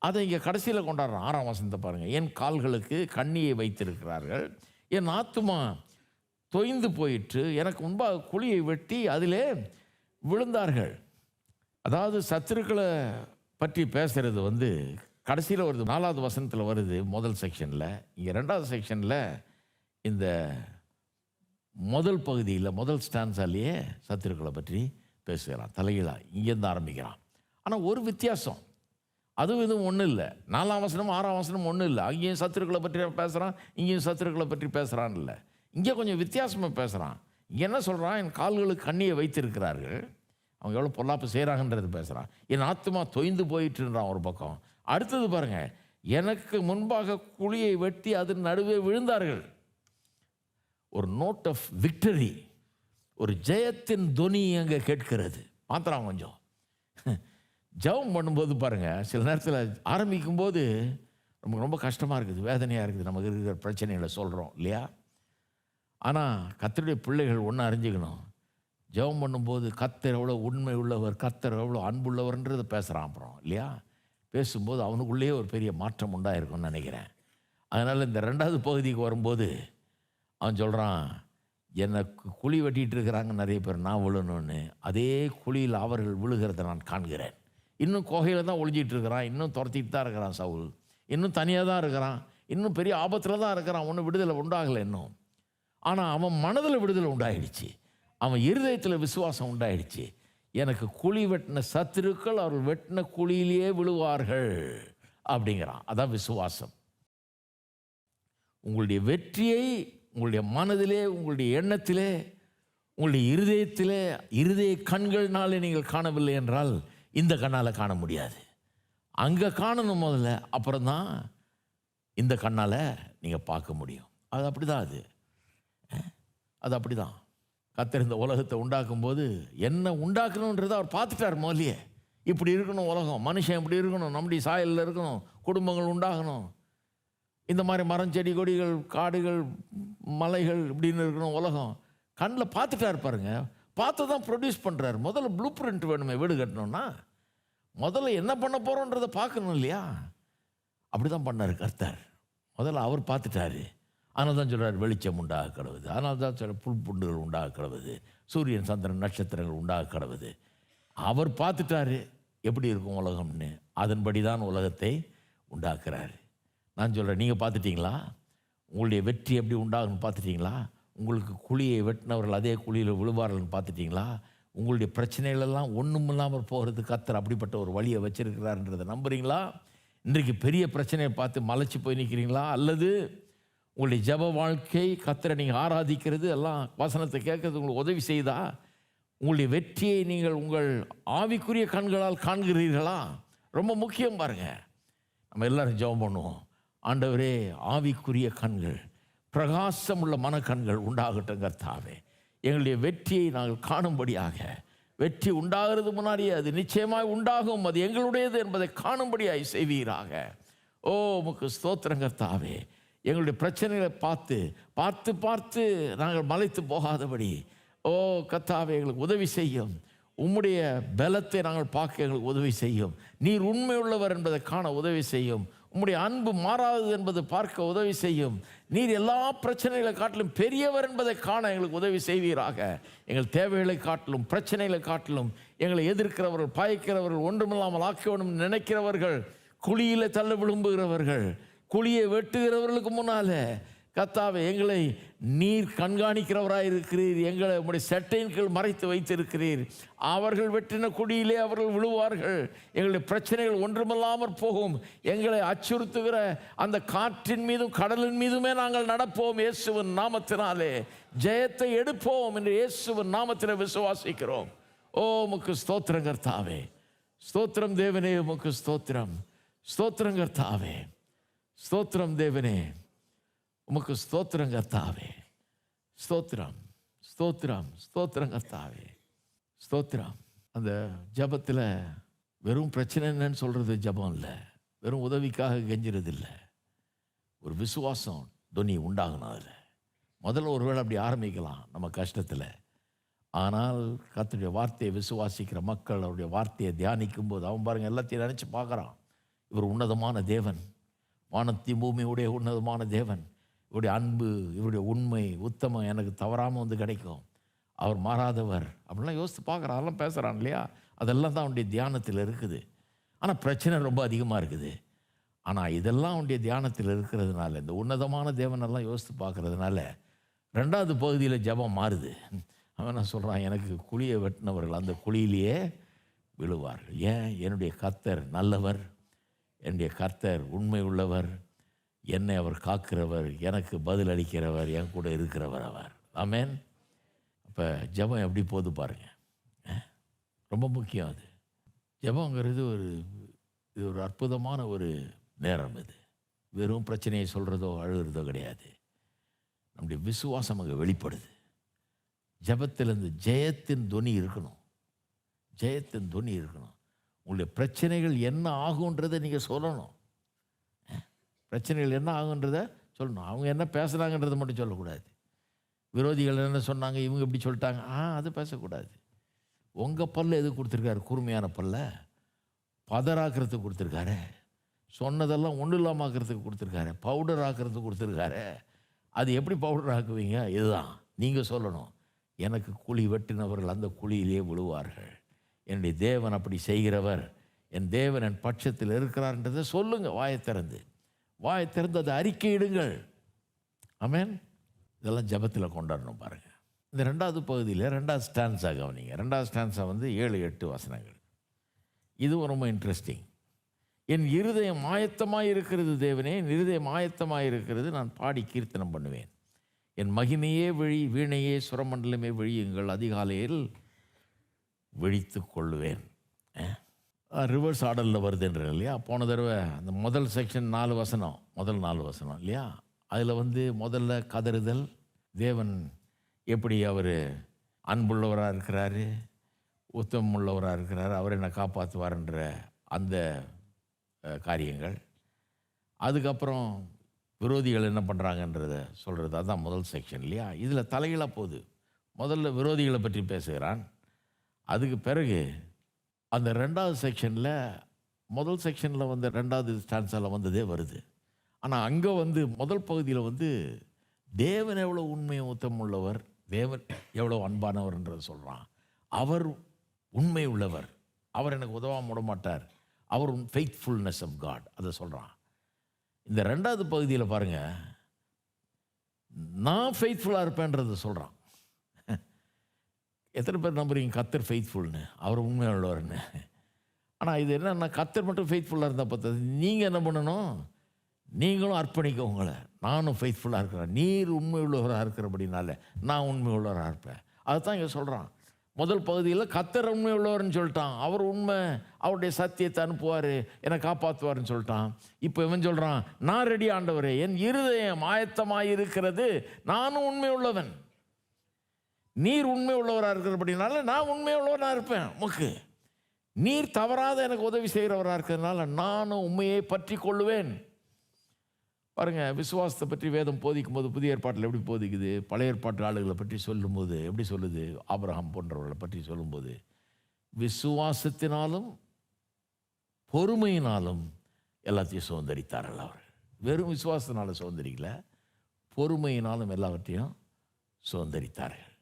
அதை இங்கே கடைசியில் கொண்டாடுறான். 6ஆம் வசனத்தை பாருங்கள். என் கால்களுக்கு கண்ணியை வைத்திருக்கிறார்கள், என் ஆத்துமா தொய்ந்து போயிற்று, எனக்கு முன்பாக குழியை வெட்டி அதிலே விழுந்தார்கள். அதாவது சத்துருக்களை பற்றி பேசுகிறது வந்து கடைசியில் வருது, 4வது வசனத்தில் வருது முதல் செக்ஷனில். இங்கே 2வது செக்ஷனில் இந்த முதல் பகுதியில் முதல் ஸ்டான்ஸாலேயே சத்துருக்களை பற்றி பேசுகிறான். தலைகீழாக இங்கேருந்து ஆரம்பிக்கிறான். ஆனால் ஒரு வித்தியாசம், அதுவும் இதுவும் ஒன்றும் இல்லை. 4ஆம் வசனம் 6ஆம் வசனம் ஒன்றும் இல்லை. அங்கேயும் சத்துருக்களை பற்றி பேசுகிறான், இங்கேயும் சத்துருக்களை பற்றி பேசுகிறான்னு இல்லை. இங்கே கொஞ்சம் வித்தியாசமாக பேசுகிறான். இங்கே என்ன சொல்கிறான்? என் கால்களுக்கு கண்ணியை வைத்திருக்கிறார்கள், அவங்க எவ்வளோ பொல்லாப்பு செய்கிறாங்கன்றது பேசுகிறான். என் ஆத்துமா தொய்ந்து போயிட்டுன்றான் ஒரு பக்கம். அடுத்தது பாருங்கள், எனக்கு முன்பாக குழியை வெட்டி அதன் நடுவே விழுந்தார்கள். ஒரு நோட் ஆஃப் விக்டரி, ஒரு ஜெயத்தின் துணி அங்கே கேட்கிறது. மாத்திரம் கொஞ்சம் ஜெபம் பண்ணும்போது பாருங்கள், சில நேரத்தில் ஆரம்பிக்கும் போது நமக்கு ரொம்ப கஷ்டமாக இருக்குது, வேதனையாக இருக்குது, நமக்கு இருக்கிற பிரச்சனைகளை சொல்கிறோம் இல்லையா. ஆனால் கர்த்தருடைய பிள்ளைகள் ஒன்று அறிஞ்சிக்கணும், ஜெபம் பண்ணும்போது கர்த்தர் எவ்வளோ உண்மை உள்ளவர், கர்த்தர் எவ்வளோ அன்புள்ளவர்ன்றதை பேசுகிறான் அப்புறம் இல்லையா. பேசும்போது அவனுக்குள்ளேயே ஒரு பெரிய மாற்றம் உண்டாயிருக்கும்னு நினைக்கிறேன். அதனால் இந்த 2வது பகுதிக்கு வரும்போது அவன் சொல்கிறான், எனக்கு குழி வெட்டிகிட்டு இருக்கிறாங்க நிறைய பேர், நான் விழணும்னு. அதே குழியில் அவர்கள் விழுகிறத நான் காண்கிறேன். இன்னும் குகையில் தான் ஒழிஞ்சிட்டு இருக்கிறான், இன்னும் துரத்திட்டு தான் இருக்கிறான் சவுல், இன்னும் தனியாக தான் இருக்கிறான், இன்னும் பெரிய ஆபத்தில் தான் இருக்கிறான், ஒன்றும் விடுதலை உண்டாகலை இன்னும். ஆனால் அவன் மனதில் விடுதலை உண்டாகிடுச்சு. அவன் இருதயத்தில் விசுவாசம் உண்டாயிடுச்சு. எனக்கு குழி வெட்டின சத்துருக்கள் அவர்கள் வெட்டின குழியிலேயே விழுவார்கள் அப்படிங்கிறான். அதான் விசுவாசம். உங்களுடைய வெற்றியை உங்களுடைய மனதிலே, உங்களுடைய எண்ணத்திலே, உங்களுடைய இருதயத்திலே, இருதய கண்கள்னாலே நீங்கள் காணவில்லை என்றால் இந்த கண்ணால் காண முடியாது. அங்கே காணணும் முதல்ல, அப்புறம்தான் இந்த கண்ணால் நீங்கள் பார்க்க முடியும். அது அப்படி தான். அது அப்படி தான். கர்த்தர் இந்த உலகத்தை உண்டாக்கும்போது என்ன உண்டாக்கணுன்றதை அவர் பார்த்துட்டார் முதலியே. இப்படி இருக்கணும் உலகம், மனுஷன் இப்படி இருக்கணும், நம்முடைய சாயலில் இருக்கணும், குடும்பங்கள் உண்டாகணும், இந்த மாதிரி மரம் செடி கொடிகள் காடுகள் மலைகள் இப்படின்னு இருக்கணும் உலகம். கண்ணில் பார்த்துட்டார் பாருங்க. பார்த்து தான் ப்ரொடியூஸ் பண்ணுறாரு. முதல்ல ப்ளூ பிரிண்ட் வேணுமே வீடு கட்டணும்னா, முதல்ல என்ன பண்ண போகிறோன்றதை பார்க்கணும் இல்லையா? அப்படி தான் பண்ணார் கர்த்தர். முதல்ல அவர் பார்த்துட்டாரு. அதனால தான் சொல்கிறார் வெளிச்சம் உண்டாக கடவுது. அதனால தான் சொல்ல புல் புண்டுகள் உண்டாக கடவுது, சூரியன் சந்திரன் நட்சத்திரங்கள் உண்டாக கடவுது. அவர் பார்த்துட்டாரு எப்படி இருக்கும் உலகம்னு. அதன்படி தான் உலகத்தை உண்டாக்குறாரு. நான் சொல்கிறேன், நீங்கள் பார்த்துட்டிங்களா? உங்களுடைய வெற்றி எப்படி உண்டாகுன்னு பார்த்துட்டிங்களா? உங்களுக்கு குழியை வெட்டினவர்கள் அதே குழியில் விழுவார்கள்னு பார்த்துட்டிங்களா? உங்களுடைய பிரச்சனைகளெல்லாம் ஒன்றும் இல்லாமல் போகிறது கர்த்தர் அப்படிப்பட்ட ஒரு வழியை வச்சிருக்கிறாருன்றதை நம்புறீங்களா? இன்றைக்கு பெரிய பிரச்சனையை பார்த்து மலைச்சு போய் நிற்கிறீங்களா? அல்லது உங்களுடைய ஜெப வாழ்க்கை, கர்த்தரை நீங்கள் ஆராதிக்கிறது, எல்லாம் வசனத்தை கேட்கறது உங்களுக்கு உதவி செய்தா? உங்களுடைய வெற்றியை நீங்கள் உங்கள் ஆவிக்குரிய கண்களால் காண்கிறீர்களா? ரொம்ப முக்கியம் பாருங்கள். நம்ம எல்லோரும் ஜெபம் பண்ணுவோம். ஆண்டவரே, ஆவிக்குரிய கண்கள், பிரகாசம் உள்ள மனக்கண்கள் உண்டாகட்டும் கர்த்தாவே. எங்களுடைய வெற்றியை நாங்கள் காணும்படியாக, வெற்றி உண்டாகிறது முன்னாடியே அது நிச்சயமாய் உண்டாகும், அது எங்களுடையது என்பதை காணும்படியாய் செய்வீராக. ஓ உமக்கு ஸ்தோத்திரம் கர்த்தாவே. எங்களுடைய பிரச்சனைகளை பார்த்து பார்த்து பார்த்து நாங்கள் மலைத்து போகாதபடி ஓ கர்த்தாவே எங்களுக்கு உதவி செய்யும். உம்முடைய பலத்தை நாங்கள் பார்க்க எங்களுக்கு உதவி செய்யும். நீர் உண்மையுள்ளவர் என்பதை காண உதவி செய்யும். உம்முடைய அன்பு மாறாதது என்பதை பார்க்க உதவி செய்யும். நீர் எல்லா பிரச்சனைகளை காட்டிலும் பெரியவர் என்பதை காண எங்களுக்கு உதவி செய்வீராக. எங்கள் தேவைகளை காட்டிலும் பிரச்சனைகளை காட்டிலும் எங்களை எதிர்க்கிறவர்கள், பாய்க்கிறவர்கள், ஒன்றுமில்லாமல் ஆக்கணும் நினைக்கிறவர்கள், குழியில் தள்ள விழும்புகிறவர்கள், குழியை வெட்டுகிறவர்களுக்கு முன்னாலே கர்த்தாவே எங்களை நீர் கண்காணிக்கிறவராக இருக்கிறீர். எங்களை உம்முடைய சட்டையின் கீழ் மறைத்து வைத்திருக்கிறீர். அவர்கள் வெட்டின குடியிலே அவர்கள் விழுவார்கள். எங்களுடைய பிரச்சனைகள் ஒன்றுமில்லாமற் போகும். எங்களை அச்சுறுத்துகிற அந்த காற்றின் மீதும் கடலின் மீதுமே நாங்கள் நடப்போம். இயேசுவின் நாமத்தினாலே ஜெயத்தை எடுப்போம் என்று இயேசுவின் நாமத்திலே விசுவாசிக்கிறோம். ஓ உமக்கு ஸ்தோத்திரம் கர்த்தாவே. ஸ்தோத்திரம் தேவனே, உமக்கு ஸ்தோத்திரம். ஸ்தோத்திரம் கர்த்தாவே. ஸ்தோத்திரம் தேவனே, உமக்கு ஸ்தோத்திரம் கர்த்தாவே. ஸ்தோத்திரம் ஸ்தோத்திரம் ஸ்தோத்திரம் கர்த்தாவே. ஸ்தோத்திரம். அந்த ஜபத்தில் வெறும் பிரச்சனை என்னன்னு சொல்கிறது ஜபம் இல்லை, வெறும் உதவிக்காக கெஞ்சிறது இல்லை. ஒரு விசுவாசம் துணி உண்டாகணும். அதில் முதல்ல ஒருவேளை அப்படி ஆரம்பிக்கலாம் நம்ம கஷ்டத்தில். ஆனால் கர்த்தருடைய வார்த்தையை விசுவாசிக்கிற மக்கள் அவருடைய வார்த்தையை தியானிக்கும் போது அவன் பாருங்கள் எல்லாத்தையும் நினச்சி பார்க்குறான். இவர் உன்னதமான தேவன், வானத்தையும் பூமியுடைய உன்னதமான தேவன். இவருடைய அன்பு, இவருடைய உண்மை, உத்தமம் எனக்கு தவறாமல் வந்து கிடைக்கும். அவர் மாறாதவர் அப்படிலாம் யோசித்து பார்க்குறான். அதெல்லாம் பேசுகிறான் இல்லையா? அதெல்லாம் தான் அவனுடைய தியானத்தில் இருக்குது. ஆனால் பிரச்சனை ரொம்ப அதிகமாக இருக்குது. ஆனால் இதெல்லாம் அவனுடைய தியானத்தில் இருக்கிறதுனால, இந்த உன்னதமான தேவனெல்லாம் யோசித்து பார்க்குறதுனால ரெண்டாவது பகுதியில் ஜெபம் மாறுது. அவன் என்ன சொல்கிறான்? எனக்கு குழியை வெட்டினவர்கள் அந்த குழியிலேயே விழுவார்கள். ஏன்? என்னுடைய கர்த்தர் நல்லவர், என்னுடைய கர்த்தர் உண்மை உள்ளவர், என்னை அவர் காக்கிறவர், எனக்கு பதில் அளிக்கிறவர், என் கூட இருக்கிறவர் அவர். ஆமென். அப்போ ஜெபம் எப்படி போகுது பாருங்கள். ரொம்ப முக்கியம் அது. ஜெபங்கிறது இது ஒரு அற்புதமான ஒரு நேரம். இது வெறும் பிரச்சனையை சொல்கிறதோ அழுகிறதோ கிடையாது. நம்முடைய விசுவாசம் அங்கே வெளிப்படுது. ஜெபத்தில் இந்த ஜெயத்தின் துணி இருக்கணும். ஜெயத்தின் துணி இருக்கணும். உங்களுடைய பிரச்சனைகள் என்ன ஆகுன்றதை நீங்கள் சொல்லணும். பிரச்சனைகள் என்ன ஆகுன்றதை சொல்லணும். அவங்க என்ன பேசுகிறாங்கன்றதை மட்டும் சொல்லக்கூடாது. விரோதிகள் என்ன சொன்னாங்க, இவங்க இப்படி சொல்லிட்டாங்க, அது பேசக்கூடாது. உங்கள் பல்ல எது கொடுத்துருக்காரு? கூர்மையான பல்ல பதராக்கிறதுக்கு கொடுத்துருக்காரு. சொன்னதெல்லாம் ஒன்றும் இல்லாமல் ஆக்கிறதுக்கு கொடுத்துருக்காரு. பவுடர் ஆக்கிறதுக்கு கொடுத்துருக்காரு. அது எப்படி பவுடர் ஆக்குவீங்க? இதுதான் நீங்கள் சொல்லணும். எனக்கு குழி வெட்டினவர்கள் அந்த குழியிலே விழுவார்கள். என்னுடைய தேவன் அப்படி செய்கிறவர். என் தேவன் என் பட்சத்தில் இருக்கிறார்ன்றதை சொல்லுங்கள். வாயை திறந்து அதை அறிக்கையிடுங்கள். ஆமென். இதெல்லாம் ஜெபத்தில் கொண்டாடணும் பாருங்கள். இந்த 2வது பகுதியில் 2வது ஸ்டான்ஸா கவனிங்க. 2வது ஸ்டான்ஸா வந்து 7, 8 வசனங்கள். இதுவும் ரொம்ப இன்ட்ரெஸ்டிங். என் இருதயம் ஆயத்தமாய் இருக்கிறது தேவனே, என் இருதயம் ஆயத்தமாய் இருக்கிறது, நான் பாடி கீர்த்தனம் பண்ணுவேன். என் மகிமையே விழி, வீணையே சுரமண்டலமே விழியுங்கள், அதிகாலையில் விழித்து கொள்ளுவேன். ரிவர்ஸ் ஆர்டரில் வருதுன்ற இல்லையா? போன தடவை அந்த முதல் செக்ஷன் 4 வசனம், முதல் 4 வசனம் இல்லையா? அதில் வந்து முதல்ல கதறுதல், தேவன் எப்படி அவர் அன்புள்ளவராக இருக்கிறாரு, உத்தமம் உள்ளவராக இருக்கிறார், அவர் என்னை காப்பாற்றுவார்ன்ற அந்த காரியங்கள். அதுக்கப்புறம் விரோதிகள் என்ன பண்ணுறாங்கன்றத சொல்கிறது, அதுதான் முதல் செக்ஷன் இல்லையா? இதில் தலைகீழாக போகுது. முதல்ல விரோதிகளை பற்றி பேசுகிறான். அதுக்கு பிறகு அந்த 2வது செக்ஷனில், முதல் செக்ஷனில் வந்து 2வது ஸ்டான்ஸால் வந்ததே வருது. ஆனால் அங்கே வந்து முதல் பகுதியில் வந்து தேவன் எவ்வளோ உண்மை உத்தமம் உள்ளவர், தேவன் எவ்வளோ அன்பானவர்ன்றதை சொல்கிறான். அவர் உண்மை உள்ளவர், அவர் எனக்கு உதவாம விட மாட்டார், அவர் ஃபெய்த்ஃபுல்னஸ் ஆஃப் காட், அதை சொல்கிறான். இந்த 2வது பகுதியில் பாருங்கள், நான் ஃபெய்த்ஃபுல்லாக இருப்பேன்றதை சொல்கிறான். எத்தனை பேர் நம்புறீங்க கர்த்தர் ஃபெய்த்ஃபுல்னு, அவர் உண்மை உள்ளவர்னு? ஆனால் இது என்னன்னா, கர்த்தர் மட்டும் ஃபெய்த்ஃபுல்லாக இருந்தால் பார்த்தது, நீங்கள் என்ன பண்ணணும்? நீங்களும் அர்ப்பணிக்க உங்களை. நானும் ஃபெய்த்ஃபுல்லாக இருக்கிறேன், நீர் உண்மை உள்ளவராக இருக்கிறபடினால நான் உண்மை உள்ளவராக இருப்பேன். அதுதான் இங்கே சொல்கிறான். முதல் பகுதியில் கர்த்தர் உண்மை உள்ளவர்னு சொல்லிட்டான், அவர் உண்மை, அவருடைய சத்தியத்தை அனுப்புவார், என்னை காப்பாற்றுவார்னு சொல்லிட்டான். இப்போ இவன் சொல்கிறான், நான் ரெடி ஆண்டவரே, என் இருதயம் ஆயத்தமாக இருக்கிறது, நானும் உண்மை உள்ளவன், நீர் உண்மை உள்ளவராக இருக்கிறபடினால நான் உண்மை உள்ளவராக இருப்பேன். உமக்கு நீர் தவறாத எனக்கு உதவி செய்கிறவராக இருக்கிறதுனால நானும் உண்மையை பற்றி கொள்ளுவேன். பாருங்கள், விசுவாசத்தை பற்றி வேதம் போதிக்கும் போது புதிய ஏற்பாட்டில் எப்படி போதிக்குது, பழைய ஏற்பாட்டு ஆளுகளை பற்றி சொல்லும்போது எப்படி சொல்லுது, ஆபிரகாம் போன்றவர்களை பற்றி சொல்லும்போது, விசுவாசத்தினாலும் பொறுமையினாலும் எல்லாத்தையும் சுதந்திரித்தார்கள். அவர் வெறும் விசுவாசத்தினால சுதந்திரிக்கல, பொறுமையினாலும் எல்லாவற்றையும் சுதந்திரித்தார்கள்.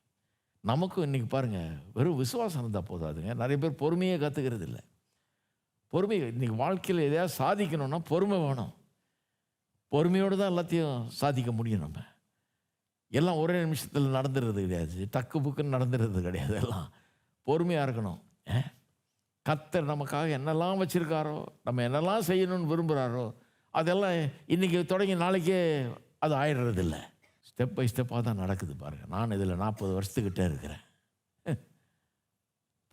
நமக்கும் இன்றைக்கி பாருங்கள், வெறும் விசுவாசம் இருந்தால் போதாதுங்க. நிறைய பேர் பொறுமையே கற்றுக்கிறது இல்லை. பொறுமை, இன்றைக்கி வாழ்க்கையில் எதையாவது சாதிக்கணும்னா பொறுமை வேணும். பொறுமையோடு தான் எல்லாத்தையும் சாதிக்க முடியும். நம்ம எல்லாம் ஒரே நிமிஷத்தில் நடந்துடுறது கிடையாது, டக்கு புக்குன்னு நடந்துடுறது கிடையாது. எல்லாம் பொறுமையாக இருக்கணும். கர்த்தர் நமக்காக என்னெல்லாம் வச்சுருக்காரோ, நம்ம என்னெல்லாம் செய்யணும்னு விரும்புகிறாரோ, அதெல்லாம் இன்றைக்கி தொடங்கி நாளைக்கே அது ஆயிடுறதில்லை. ஸ்டெப் பை ஸ்டெப்பாக தான் நடக்குது பாருங்கள். நான் இதில் 40 வருஷத்துக்கிட்டே இருக்கிறேன்,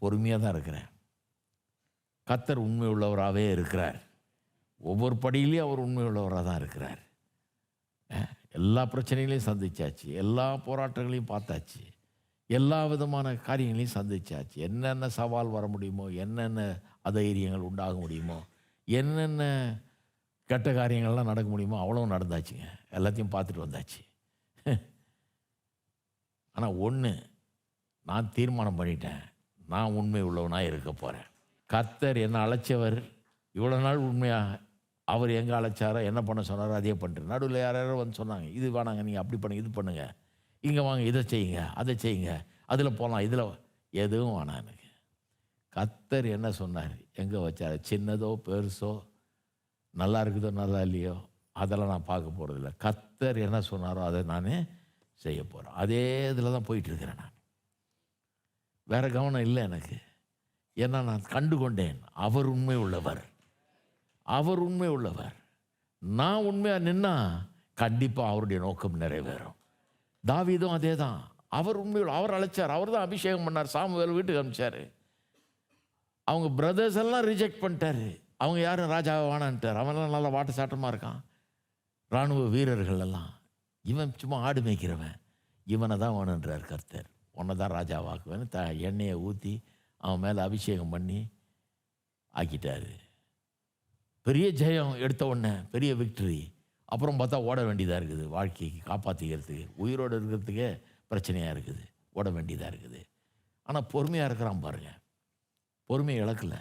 பொறுமையாக தான் இருக்கிறேன். கர்த்தர் உண்மை உள்ளவராகவே இருக்கிறார். ஒவ்வொரு படியிலையும் அவர் உண்மை உள்ளவராக தான் இருக்கிறார். எல்லா பிரச்சனைகளையும் சந்திச்சாச்சு, எல்லா போராட்டங்களையும் பார்த்தாச்சு, எல்லா விதமான காரியங்களையும் சந்திச்சாச்சு. என்னென்ன சவால் வர முடியுமோ, என்னென்ன அதைரியங்கள் உண்டாக முடியுமோ, என்னென்ன கெட்ட காரியங்கள்லாம் நடக்க முடியுமோ அவ்வளோ நடந்தாச்சுங்க. எல்லாத்தையும் பார்த்துட்டு வந்தாச்சு. ஆனால் ஒன்று நான் தீர்மானம் பண்ணிட்டேன், நான் உண்மை உள்ளவனாக இருக்க போகிறேன். கர்த்தர் என்னை அழைச்சவர், இவ்வளோ நாள் உண்மையாக அவர் எங்கே அழைச்சாரோ, என்ன பண்ண சொன்னாரோ அதே பண்ணிட்டு. நடுவில் யாரோ வந்து சொன்னாங்க, இது வேணாங்க, நீங்கள் அப்படி பண்ணுங்க, இது பண்ணுங்கள், இங்கே வாங்க, இதை செய்யுங்க, அதை செய்யுங்க, அதில் போகலாம், இதில் எதுவும் வேணாம் எனக்கு. கர்த்தர் என்ன சொன்னார், எங்கே வச்சார், சின்னதோ பெருசோ, நல்லா இருக்குதோ நல்லா இல்லையோ, அதெல்லாம் நான் பார்க்க போகிறதில்ல. கர்த்தர் என்ன சொன்னாரோ அதை நான் செய்ய போகிறேன். அதே இதில் தான் போயிட்டுருக்கிறேன். நான் வேறு கவனம் இல்லை எனக்கு. ஏன்னா நான் கண்டு கொண்டேன், அவர் உண்மை உள்ளவர், அவர் உண்மை உள்ளவர். நான் உண்மையாக நின்னா கண்டிப்பாக அவருடைய நோக்கம் நிறைவேறும். தாவீதும் அதே தான், அவர் உண்மையுள்ள, அவர் அழைச்சார், அவர் தான் அபிஷேகம் பண்ணார், சாமுவேல் வீட்டுக்கு அனுப்பிச்சார். அவங்க பிரதர்ஸ் எல்லாம் ரிஜெக்ட் பண்ணிட்டாரு, அவங்க யாரும் ராஜாவை வேணான்ட்டார். அவனெல்லாம் நல்லா வாட்ட சாட்டமாக இருக்கான், இராணுவ வீரர்கள் எல்லாம். இவன் சும்மா ஆடு மேய்க்கிறவன், இவனை தான் வேணுன்றார் கர்த்தர், உன்னை தான் ராஜாவாக்குவேன்னு எண்ணெயை ஊற்றி அவன் மேலே அபிஷேகம் பண்ணி ஆக்கிட்டார். பெரிய ஜெயம் எடுத்த உடனே, பெரிய விக்டரி. அப்புறம் பார்த்தா ஓட வேண்டியதாக இருக்குது, வாழ்க்கைக்கு காப்பாற்றிக்கிறதுக்கு, உயிரோடு இருக்கிறதுக்கே பிரச்சனையாக இருக்குது, ஓட வேண்டியதாக இருக்குது. ஆனால் பொறுமையாக இருக்கிறான் பாருங்கள், பொறுமையை இழக்கலை.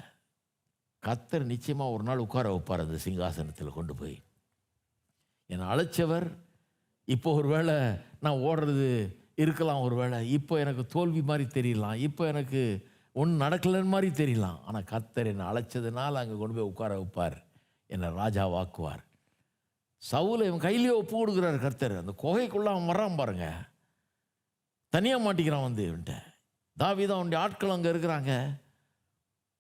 கர்த்தர் நிச்சயமாக ஒரு நாள் உட்கார வைப்பார் அந்த சிங்காசனத்தில் கொண்டு போய். என்னை அழைச்சவர், இப்போ ஒரு வேளை நான் ஓடுறது இருக்கலாம், ஒரு வேளை இப்போ எனக்கு தோல்வி மாதிரி தெரியலாம், இப்போ எனக்கு ஒன்றும் நடக்கலைன்னு மாதிரி தெரியலாம். ஆனால் கர்த்தர் என்னை அழைச்சதுனால அங்கே கொண்டு போய் உட்கார வைப்பார், என்னை ராஜாவாக்குவார். சவுலை இவன் கையிலேயே ஒப்பு கொடுக்குறாரு கர்த்தர். அந்த குகைக்குள்ளே அவன் வர்றான் பாருங்க, தனியாக மாட்டிக்கிறான் வந்து இவன்ட்ட. தாவீது அவனுடைய ஆட்கள் அங்கே இருக்கிறாங்க.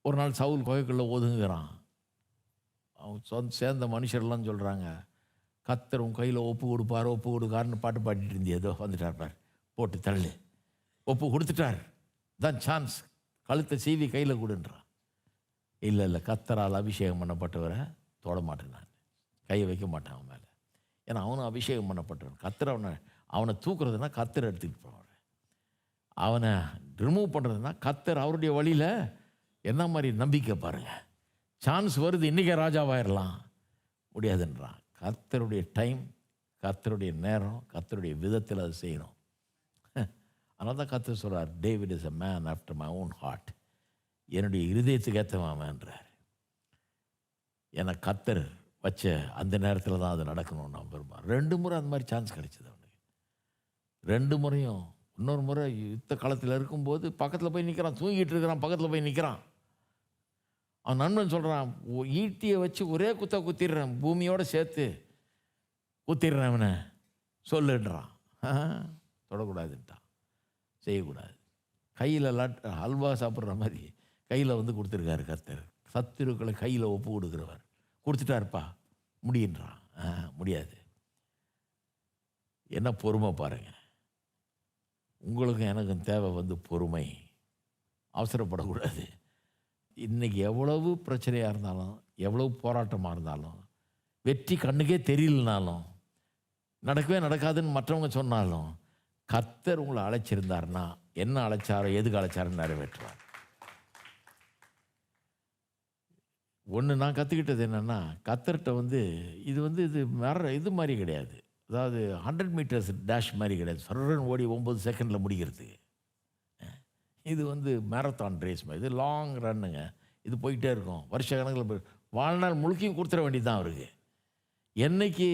ஒரு நாள் சவுல் குகைக்குள்ளே ஒதுங்குகிறான். அவன் சேர்ந்த மனுஷர்லாம் சொல்கிறாங்க, கர்த்தர் உன் கையில் ஒப்பு கொடுக்காருன்னு பாட்டு பாடிட்டு இருந்தே, ஏதோ வந்துட்டார் பார், போட்டு தள்ளு, ஒப்பு கொடுத்துட்டார், தான் சான்ஸ், கழுத்தை சீவி கையில் கொடுன்றான். இல்லை கர்த்தரால் அபிஷேகம் பண்ணப்பட்டவரை தொட மாட்டேன், நான் கையை வைக்க மாட்டேன் அவன் மேலே. ஏன்னா அவனும் அபிஷேகம் பண்ணப்பட்டவன். கர்த்தர் அவனை தூக்குறதுனா கர்த்தர் எடுத்துக்கிட்டு போவார். அவனை ரிமூவ் பண்ணுறதுனா கர்த்தர் அவருடைய வழியில். என்ன மாதிரி நம்பிக்கை பாருங்கள். சான்ஸ் வருது, இன்றைக்கே ராஜாவாயிடலாம், முடியாதுன்றான். கர்த்தருடைய டைம், கர்த்தருடைய நேரம், கர்த்தருடைய விதத்தில் அதை செய்யணும். அதனால தான் கர்த்தர் சொல்கிறார், David is a man after my own heart. என்னுடைய இருதயத்துக்கு ஏற்றவாமன்றார். ஏன்னா கர்த்தர் வச்ச அந்த நேரத்தில் தான் அது நடக்கணும். நான் பெருமாள் 2 முறை அந்த மாதிரி சான்ஸ் கிடைச்சிது அவனுக்கு. 2 முறையும். இன்னொரு முறை யுத்த காலத்தில் இருக்கும்போது பக்கத்தில் போய் நிற்கிறான், தூங்கிட்டு இருக்கிறான், பக்கத்தில் போய் நிற்கிறான். அவன் நண்பன் சொல்கிறான், ஈட்டியை வச்சு ஒரே குத்திடுறேன், பூமியோடு சேர்த்து குத்திடுறேன் அவனை, சொல்லுன்றான். தொடக்கூடாதுன்ட்டான், செய்யக்கூடாது. கையில் அல்வா சாப்பிட்ற மாதிரி கையில் வந்து கொடுத்துருக்காரு கர்த்தர். சத்துருக்களை கையில் ஒப்பு கொடுக்குறவர். கொடுத்துட்டாருப்பா, முடியுன்றான். முடியாது. என்ன பொறுமை பாருங்கள். உங்களுக்கும் எனக்கும் தேவை வந்து பொறுமை. அவசரப்படக்கூடாது. இன்றைக்கி எவ்வளவு பிரச்சனையாக இருந்தாலும், எவ்வளவு போராட்டமாக இருந்தாலும், வெற்றி கண்ணுக்கே தெரியலனாலும், நடக்கவே நடக்காதுன்னு மற்றவங்க சொன்னாலும், கர்த்தர் உங்களை அழைச்சிருந்தாருன்னா என்ன அழைச்சாரோ, எதுக்கு அழைச்சாருன்னு நிறைவேற்றுவார். ஒன்று நான் கற்றுக்கிட்டது என்னென்னா, கர்த்தர்கிட்ட வந்து இது வேறு இது மாதிரி கிடையாது. அதாவது 100 மீட்டர்ஸ் டேஷ் மாதிரி கிடையாது, சர்ரன் ஓடி 9 செகண்டில் முடிக்கிறதுக்கு. இது வந்து மேரத்தான் ரேஸ் மாதிரி, இது லாங் ரன்னுங்க. இது போயிட்டே இருக்கும், வருஷ கணக்கில் வாழ்நாள் முழுக்கையும் கொடுத்துட வேண்டியது தான் அவருக்கு. என்னைக்கு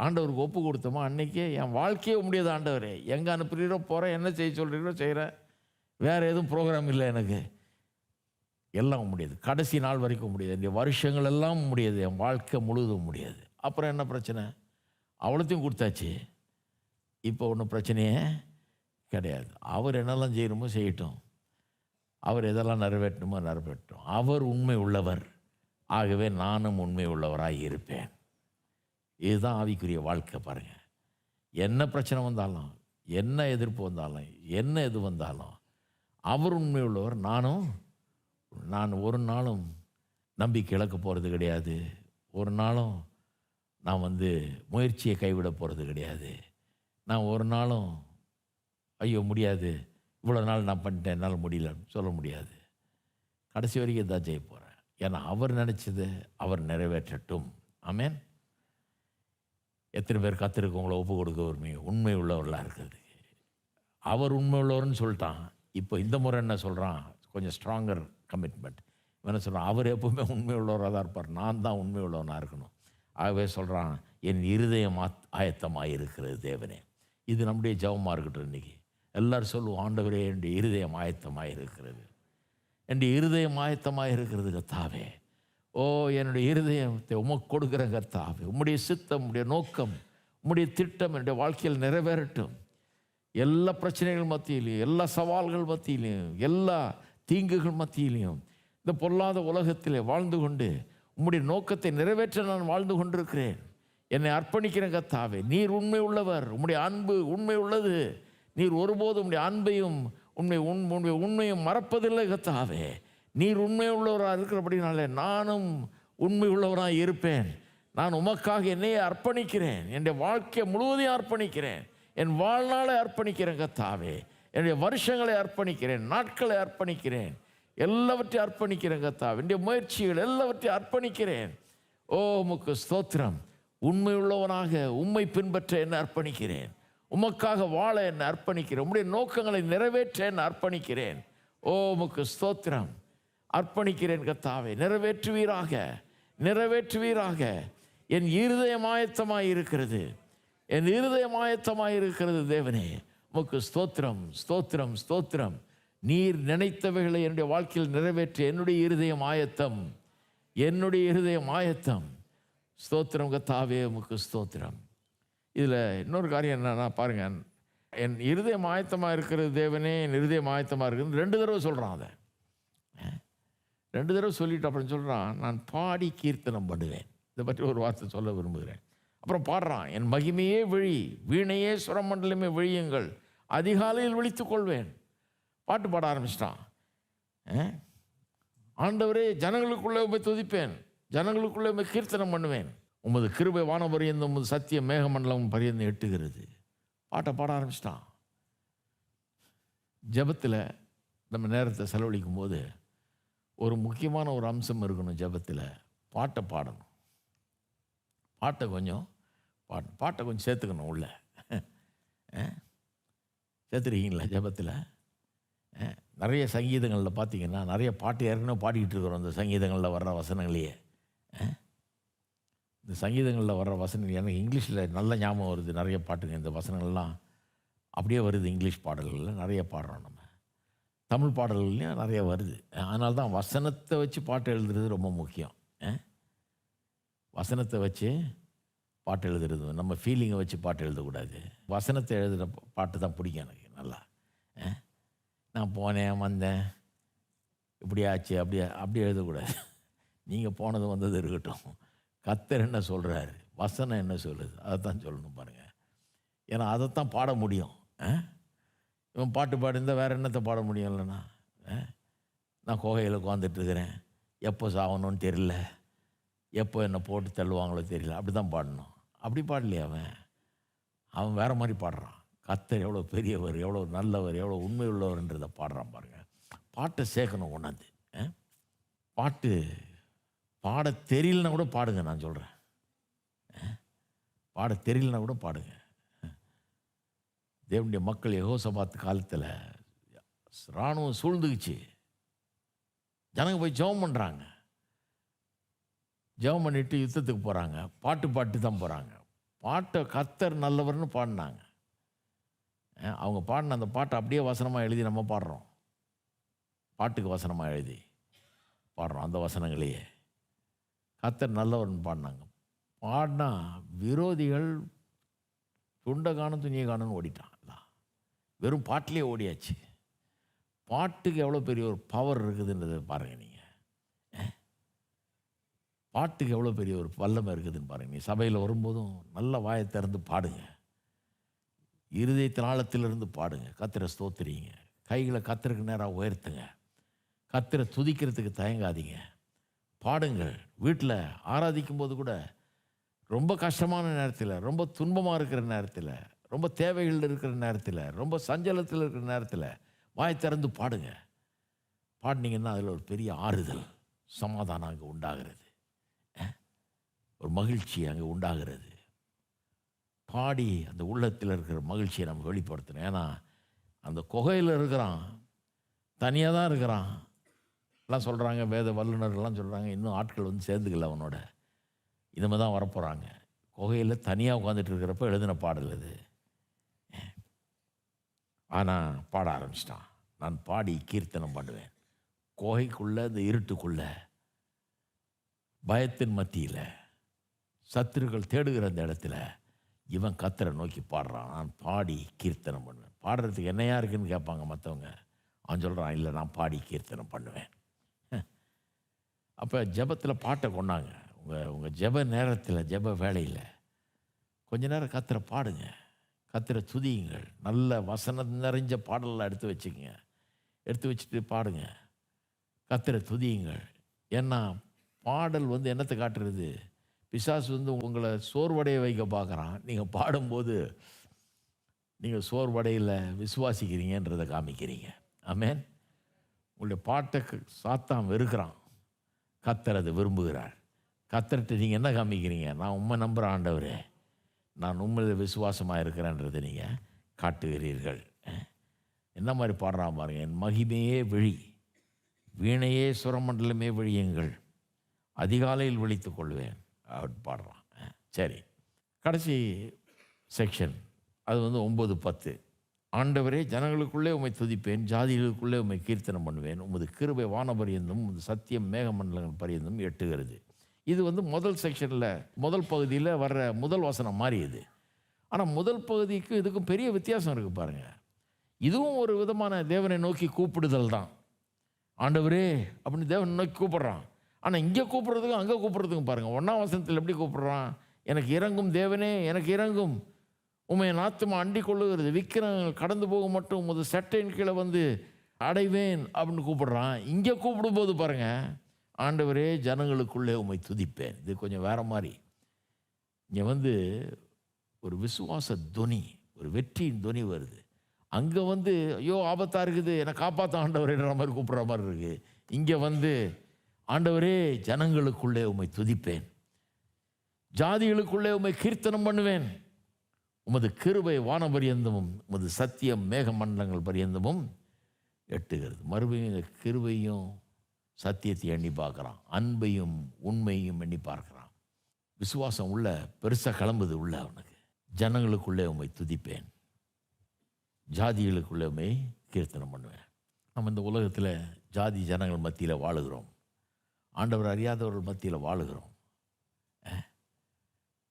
ஆண்டவருக்கு ஒப்பு கொடுத்தோமோ அன்றைக்கே என் வாழ்க்கையே முடியாது ஆண்டவரே, எங்கே அனுப்புகிறீரோ போகிறேன், என்ன செய்ய சொல்கிறீரோ செய்கிறேன், வேறு எதுவும் ப்ரோக்ராம் இல்லை எனக்கு, எல்லாம் முடியாது, கடைசி நாள் வரைக்கும் முடியாது, என்னுடைய வருஷங்கள் எல்லாம் முடியாது, என் வாழ்க்கை முழுதும் முடியாது. அப்புறம் என்ன பிரச்சனை? அவ்வளோத்தையும் கொடுத்தாச்சு, இப்போ ஒன்றும் பிரச்சனையே கிடையாது. அவர் என்னெல்லாம் செய்யணுமோ செய்யட்டும், அவர் எதெல்லாம் நிறைவேற்றணுமோ நிறைவேற்றணும். அவர் உண்மை உள்ளவர், ஆகவே நானும் உண்மை உள்ளவராக இருப்பேன். இதுதான் ஆவிக்குரிய வாழ்க்கை. பாருங்கள், என்ன பிரச்சனை வந்தாலும், என்ன எதிர்ப்பு வந்தாலும், என்ன எது வந்தாலும், அவர் உண்மை உள்ளவர், நான் ஒரு நாளும் நம்பிக்கை இழக்க போகிறது கிடையாது. ஒரு நாளும் நான் வந்து முயற்சியை கைவிட போகிறது கிடையாது. நான் ஒரு நாளும் ஐயோ முடியாது, இவ்வளோ நாள் நான் பண்ணிட்டேன், என்னால் முடியலன்னு சொல்ல முடியாது. கடைசி வரைக்கும் தான் ஜெயிக்க போகிறேன். ஏன்னா அவர் நினச்சது அவர் நிறைவேற்றட்டும். ஆமேன். எத்தனை பேர் கர்த்தருக்கு உங்களை ஒப்பு கொடுக்க உண்மை உள்ளவர்களாக இருக்கிறது. அவர் உண்மை உள்ளவர்னு சொல்லிட்டான். இப்போ இந்த முறை என்ன சொல்கிறான், கொஞ்சம் ஸ்ட்ராங்கர் கமிட்மெண்ட். என்ன சொல்கிறான், அவர் எப்பவுமே உண்மை உள்ளவராக தான் இருப்பார், நான் தான் உண்மை உள்ளவனாக இருக்கணும். ஆகவே சொல்கிறான், என் இருதயம் ஆயத்தமாக இருக்கிறது தேவனே. இது நம்முடைய ஜெபமாக இருக்கட்டும். இன்றைக்கி எல்லோரும் சொல்லுவோம், ஆண்டவரே என்னுடைய இருதயம் ஆயத்தமாக இருக்கிறது, என்னுடைய இருதயம் ஆயத்தமாக இருக்கிறது கர்த்தாவே. ஓ, என்னுடைய இருதயத்தை உமக்கு கொடுக்குற கர்த்தாவே, உம்முடைய சித்தம், உம்முடைய நோக்கம், உம்முடைய திட்டம் என்னுடைய வாழ்க்கையில் நிறைவேறட்டும். எல்லா பிரச்சனைகள் மத்தியிலையும், எல்லா சவால்கள் மத்தியிலையும், எல்லா தீங்குகள் மத்தியிலையும், இந்த பொல்லாத உலகத்திலே வாழ்ந்து கொண்டு உம்முடைய நோக்கத்தை நிறைவேற்ற நான் வாழ்ந்து கொண்டிருக்கிறேன். என்னை அர்ப்பணிக்கிறேன் கர்த்தாவே. நீர் உண்மை உள்ளவர், உம்முடைய அன்பு உண்மை உள்ளது. நீர் ஒருபோதும் உம்முடைய அன்பையும் உண்மையும் மறப்பதில்லை கர்த்தாவே. நீர் உண்மை உள்ளவராக இருக்கிறபடினாலே நானும் உண்மை உள்ளவராக இருப்பேன். நான் உமக்காக என்னையே அர்ப்பணிக்கிறேன், என்னுடைய வாழ்க்கையை முழுவதையும் அர்ப்பணிக்கிறேன், என் வாழ்நாளை அர்ப்பணிக்கிறேன் கர்த்தாவே. என்னுடைய வருஷங்களை அர்ப்பணிக்கிறேன், நாட்களை அர்ப்பணிக்கிறேன், எல்லாவற்றையும் அர்ப்பணிக்கிறேன் கர்த்தாவே. என்னுடைய முயற்சிகள் எல்லாவற்றையும் அர்ப்பணிக்கிறேன். ஓ, உமக்கு ஸ்தோத்திரம். உண்மை உள்ளவனாக உம்மை பின்பற்ற என்னை அர்ப்பணிக்கிறேன், உமக்காக வாழ என்னை அர்ப்பணிக்கிறேன், உம்முடைய நோக்கங்களை நிறைவேற்ற என்னை அர்ப்பணிக்கிறேன். ஓ, உமக்கு ஸ்தோத்திரம். அர்ப்பணிக்கிறேன் கர்த்தாவே. நிறைவேற்றுவீராக, நிறைவேற்றுவீராக. என் இருதயம் ஆயத்தமாக இருக்கிறது, என் இருதயம் ஆயத்தமாக இருக்கிறது தேவனே. உமக்கு ஸ்தோத்திரம், ஸ்தோத்திரம், ஸ்தோத்திரம். நீர் நினைத்தவைகளை என்னுடைய வாழ்க்கையில் நிறைவேற்ற என்னுடைய இருதயம் ஆயத்தம், என்னுடைய இருதயம் ஆயத்தம். ஸ்தோத்திரம் கர்த்தாவே, உமக்கு ஸ்தோத்திரம். இதில் இன்னொரு காரியம் என்னன்னா பாருங்கள், என் இருதயம் ஆயத்தமாக இருக்கிறது தேவனே, என் இருதயம் ஆயத்தமாக இருக்குதுன்னு 2 தடவை சொல்கிறான். அதை 2 தடவை சொல்லிவிட்டு அப்புறம் சொல்கிறான், நான் பாடி கீர்த்தனம் பண்ணுவேன். இதை பற்றி ஒரு வார்த்தை சொல்ல விரும்புகிறேன். அப்புறம் பாடுறான், என் மகிமையே விழி, வீணையே சுரமண்டலமே விழியுங்கள், அதிகாலையில் விழித்துக் கொள்வேன். பாட்டு பாட ஆரம்பிச்சிட்டான். ஆண்டவரே, ஜனங்களுக்குள்ளே உம்மை துதிப்பேன், ஜனங்களுக்குள்ளே உம்மை கீர்த்தனம் பண்ணுவேன், உமது கிருபை வானம் பரியந்தம், உமது சத்திய மேகமண்டலம் பரியந்தம் எட்டுகிறது. பாட்டை பாட ஆரம்பிச்சிட்டான். ஜெபத்தில் நம்ம நேரத்தை செலவழிக்கும் போது ஒரு முக்கியமான ஒரு அம்சம் இருக்கணும். ஜெபத்தில் பாட்டை பாடணும். பாட்டை கொஞ்சம் சேர்த்துக்கணும். உள்ள சேர்த்துருக்கீங்களா? ஜெபத்தில் நிறைய சங்கீதங்களில் பார்த்தீங்கன்னா நிறைய பாட்டு ஏற்கனவே பாடிக்கிட்டு இருக்கிறோம். இந்த சங்கீதங்களில் வர்ற வசனங்களையே, இந்த சங்கீதங்களில் வர்ற வசனங்கள் எனக்கு இங்கிலீஷில் நல்ல ஞாபகம் வருது. நிறைய பாட்டுங்க இந்த வசனங்கள்லாம் அப்படியே வருது. இங்கிலீஷ் பாடல்களில் நிறைய பாடுறோம், நம்ம தமிழ் பாடல்கள்லையும் நிறைய வருது. அதனால தான் வசனத்தை வச்சு பாட்டு எழுதுறது ரொம்ப முக்கியம். வசனத்தை வச்சு பாட்டு எழுதுறது, நம்ம ஃபீலிங்கை வச்சு பாட்டு எழுதக்கூடாது. வசனத்தை எழுதுகிற பாட்டு தான் பிடிக்கும் எனக்கு நல்லா. நான் போனேன் வந்தேன் இப்படி ஆச்சு அப்படி எழுதக்கூடாது. நீங்கள் போனது வந்தது இருக்கட்டும். கர்த்தர் என்ன சொல்கிறாரு, வசனம் என்ன சொல்லுது, அதை தான் சொல்லணும் பாருங்கள். ஏன்னா அதைத்தான் பாட முடியும். இவன் பாட்டு பாடிருந்தால் வேறு என்னத்தை பாட முடியும் இல்லைண்ணா? நான் கோகையில் உட்காந்துட்ருக்கிறேன், எப்போ சாகணும்னு தெரியல, எப்போ என்னை போட்டு தள்ளுவாங்களோ தெரியல, அப்படி தான் பாடணும். அப்படி பாடலையே அவன் வேறு மாதிரி பாடுறான். கர்த்தர் எவ்வளோ பெரியவர், எவ்வளோ நல்லவர், எவ்வளோ உண்மை உள்ளவர்ன்றதை பாடுறான் பாருங்கள். பாட்டை சேர்க்கணும் கொண்டாந்து. பாட்டு பாட தெரியலனா கூட பாடுங்க. நான் சொல்கிறேன், பாட தெரியலனா கூட பாடுங்க. தேவனுடைய மக்கள் யெகோசபாத் காலத்தில் இராணுவம் சூழ்ந்துக்குச்சு. ஜனங்க போய் ஜெபம் பண்ணுறாங்க. ஜெபம் பண்ணிவிட்டு யுத்தத்துக்கு போகிறாங்க. பாட்டு தான் போகிறாங்க. பாட்டை கர்த்தர் நல்லவர்னு பாடினாங்க. அவங்க பாடின அந்த பாட்டை அப்படியே வசனமாக எழுதி நம்ம பாடுறோம். பாட்டுக்கு வசனமாக எழுதி பாடுறோம். அந்த வசனங்களையே கர்த்தர் நல்லவர்னு பாடினாங்க. பாடினா விரோதிகள் துண்டை காணும் துணியை காணும்னு ஓடிட்டான். வெறும் பாட்டிலே ஓடியாச்சு. பாட்டுக்கு எவ்வளோ பெரிய ஒரு பவர் இருக்குதுன்றதை பாருங்கள் நீங்கள். பாட்டுக்கு எவ்வளோ பெரிய ஒரு வல்லமை இருக்குதுன்னு பாருங்கள். நீ சபையில் வரும்போதும் நல்ல வாயை திறந்து பாடுங்க. இருதயத்தின் ஆழத்திலிருந்து பாடுங்க. கர்த்தரை ஸ்தோத்திரிங்க. கைகளை கர்த்தருக்கு நேராக உயர்த்துங்க. கர்த்தரை துதிக்கிறதுக்கு தயங்காதீங்க. பாடுங்கள். வீட்டில் ஆராதிக்கும் போது கூட ரொம்ப கஷ்டமான நேரத்தில், ரொம்ப துன்பமாக இருக்கிற நேரத்தில், ரொம்ப தேவைகள் இருக்கிற நேரத்தில், ரொம்ப சஞ்சலத்தில் இருக்கிற நேரத்தில் வாய் திறந்து பாடுங்க. பாடினீங்கன்னா அதில் ஒரு பெரிய ஆறுதல், சமாதானம் அங்கே உண்டாகிறது, ஒரு மகிழ்ச்சி அங்கே உண்டாகிறது. பாடி அந்த உள்ளத்தில் இருக்கிற மகிழ்ச்சியை நம்ம வெளிப்படுத்தணும். ஏன்னா அந்த குகையில் இருக்கிறான், தனியாக தான் இருக்கிறான் எல்லாம் சொல்கிறாங்க. வேத வல்லுநர்கள்லாம் சொல்கிறாங்க, இன்னும் ஆட்கள் வந்து சேர்ந்துக்கல அவனோட, இனிமே தான் வரப்போகிறாங்க. குகையில் தனியாக உட்காந்துட்டு இருக்கிறப்ப எழுதின பாடல் அது. ஆனால் பாட ஆரம்பிச்சிட்டான். நான் பாடி கீர்த்தனம் பண்ணுவேன். குகைக்குள்ளே, இந்த இருட்டுக்குள்ளே, பயத்தின் மத்தியில், சத்துருக்கள் தேடுகிற அந்த இடத்துல இவன் கர்த்தரை நோக்கி பாடுறான். நான் பாடி கீர்த்தனம் பண்ணுவேன். பாடுறதுக்கு என்னையா இருக்குன்னு கேட்பாங்க மற்றவங்க. அவன் சொல்கிறான், இல்லை நான் பாடி கீர்த்தனம் பண்ணுவேன். அப்போ ஜெபத்தில் பாட்டை கொண்டாங்க. உங்கள் ஜெப நேரத்தில், ஜெப வேளையில் கொஞ்ச நேரம் கர்த்தரை பாடுங்க, கர்த்தரை துதியுங்கள். நல்ல வசனம் நிறைஞ்ச பாடலாம் எடுத்து வச்சுக்கங்க. எடுத்து வச்சுட்டு பாடுங்க, கர்த்தரை துதியுங்கள். ஏன்னா பாடல் வந்து என்னத்தை காட்டுறது? பிசாசு வந்து உங்களை சோர்வடைய வைக்க பார்க்குறான். நீங்கள் பாடும்போது நீங்கள் சோர்வடையில் விசுவாசிக்கிறீங்கன்றதை காமிக்கிறீங்க. ஆமென். உங்களுடைய பாட்டை சாத்தான் வெறுக்கிறான், கர்த்தர் அதை விரும்புகிறார். கர்த்தர்கிட்ட நீங்கள் என்ன காமிக்கிறீங்க? நான் உண்மை நம்புகிற ஆண்டவரே, நான் உண்மையில் விசுவாசமாக இருக்கிறேன்றதை நீங்கள் காட்டுகிறீர்கள். என்ன மாதிரி பாடுறான் பாருங்க. என் மகிமையே விழி, வீணையே சுரமண்டலமே விழியுங்கள், அதிகாலையில் விழித்துக் கொள்வேன் அப்படி பாடுறான். சரி, கடைசி செக்ஷன் அது வந்து 9:10. ஆண்டவரே, ஜனங்களுக்குள்ளே உம்மை துதிப்பேன், ஜாதிகளுக்குள்ளே உம்மை கீர்த்தனம் பண்ணுவேன், உமது கிருபை வானபரியந்தும் உமது சத்தியம் மேகமண்டலங்கள் பரியந்தும் எட்டுகிறது. இது வந்து முதல் செக்ஷனில், முதல் பகுதியில் வர்ற முதல் வசனம் மாதிரி இது. ஆனால் முதல் பகுதிக்கும் இதுக்கும் பெரிய வித்தியாசம் இருக்குது பாருங்கள். இதுவும் ஒரு விதமான தேவனை நோக்கி கூப்பிடுதல் தான். ஆண்டவரே அப்படின்னு தேவனை நோக்கி கூப்பிடுறான். ஆனால் இங்கே கூப்பிட்றதுக்கும் அங்கே கூப்பிட்றதுக்கும் பாருங்கள். 1ஆம் வசனத்தில் எப்படி கூப்பிடுறான்? எனக்கு இறங்கும் தேவனே, எனக்கு இறங்கும், உம்மை என் ஆத்துமா அண்டிக் கொள்ளுகிறது, விக்கிரங்கள் கடந்து போக மட்டும் உமது சட்டையின் கீழே வந்து அடைவேன் அப்படின்னு கூப்பிடுறான். இங்கே கூப்பிடும்போது பாருங்கள், ஆண்டவரே ஜனங்களுக்குள்ளே உம்மை துதிப்பேன். இது கொஞ்சம் வேற மாதிரி. இங்கே வந்து ஒரு விசுவாச துணி, ஒரு வெற்றியின் துணி வருது. அங்கே வந்து ஐயோ ஆபத்தாக இருக்குது, என்னை காப்பாற்ற ஆண்டவரேன்ற மாதிரி கூப்பிட்ற மாதிரி இருக்குது. இங்கே வந்து ஆண்டவரே ஜனங்களுக்குள்ளே உம்மை துதிப்பேன், ஜாதிகளுக்குள்ளே உம்மை கீர்த்தனம் பண்ணுவேன், உமது கிருபை வானம் பரியந்தமும் உமது சத்தியம் மேக மண்டலங்கள் பரியந்தமும் எட்டுகிறது. மறுபடியும் இந்த கிருபையும் சத்தியத்தை எண்ணி பார்க்குறான், அன்பையும் உண்மையும் எண்ணி பார்க்குறான். விசுவாசம் உள்ள பெருசாக கிளம்புது உள்ள அவனுக்கு. ஜனங்களுக்குள்ளே உம்மை துதிப்பேன், ஜாதிகளுக்குள்ளே உம்மை கீர்த்தனம் பண்ணுவேன். நம்ம இந்த உலகத்தில் ஜாதி ஜனங்கள் மத்தியில் வாழுகிறோம், ஆண்டவர் அறியாதவர்கள் மத்தியில் வாழுகிறோம்.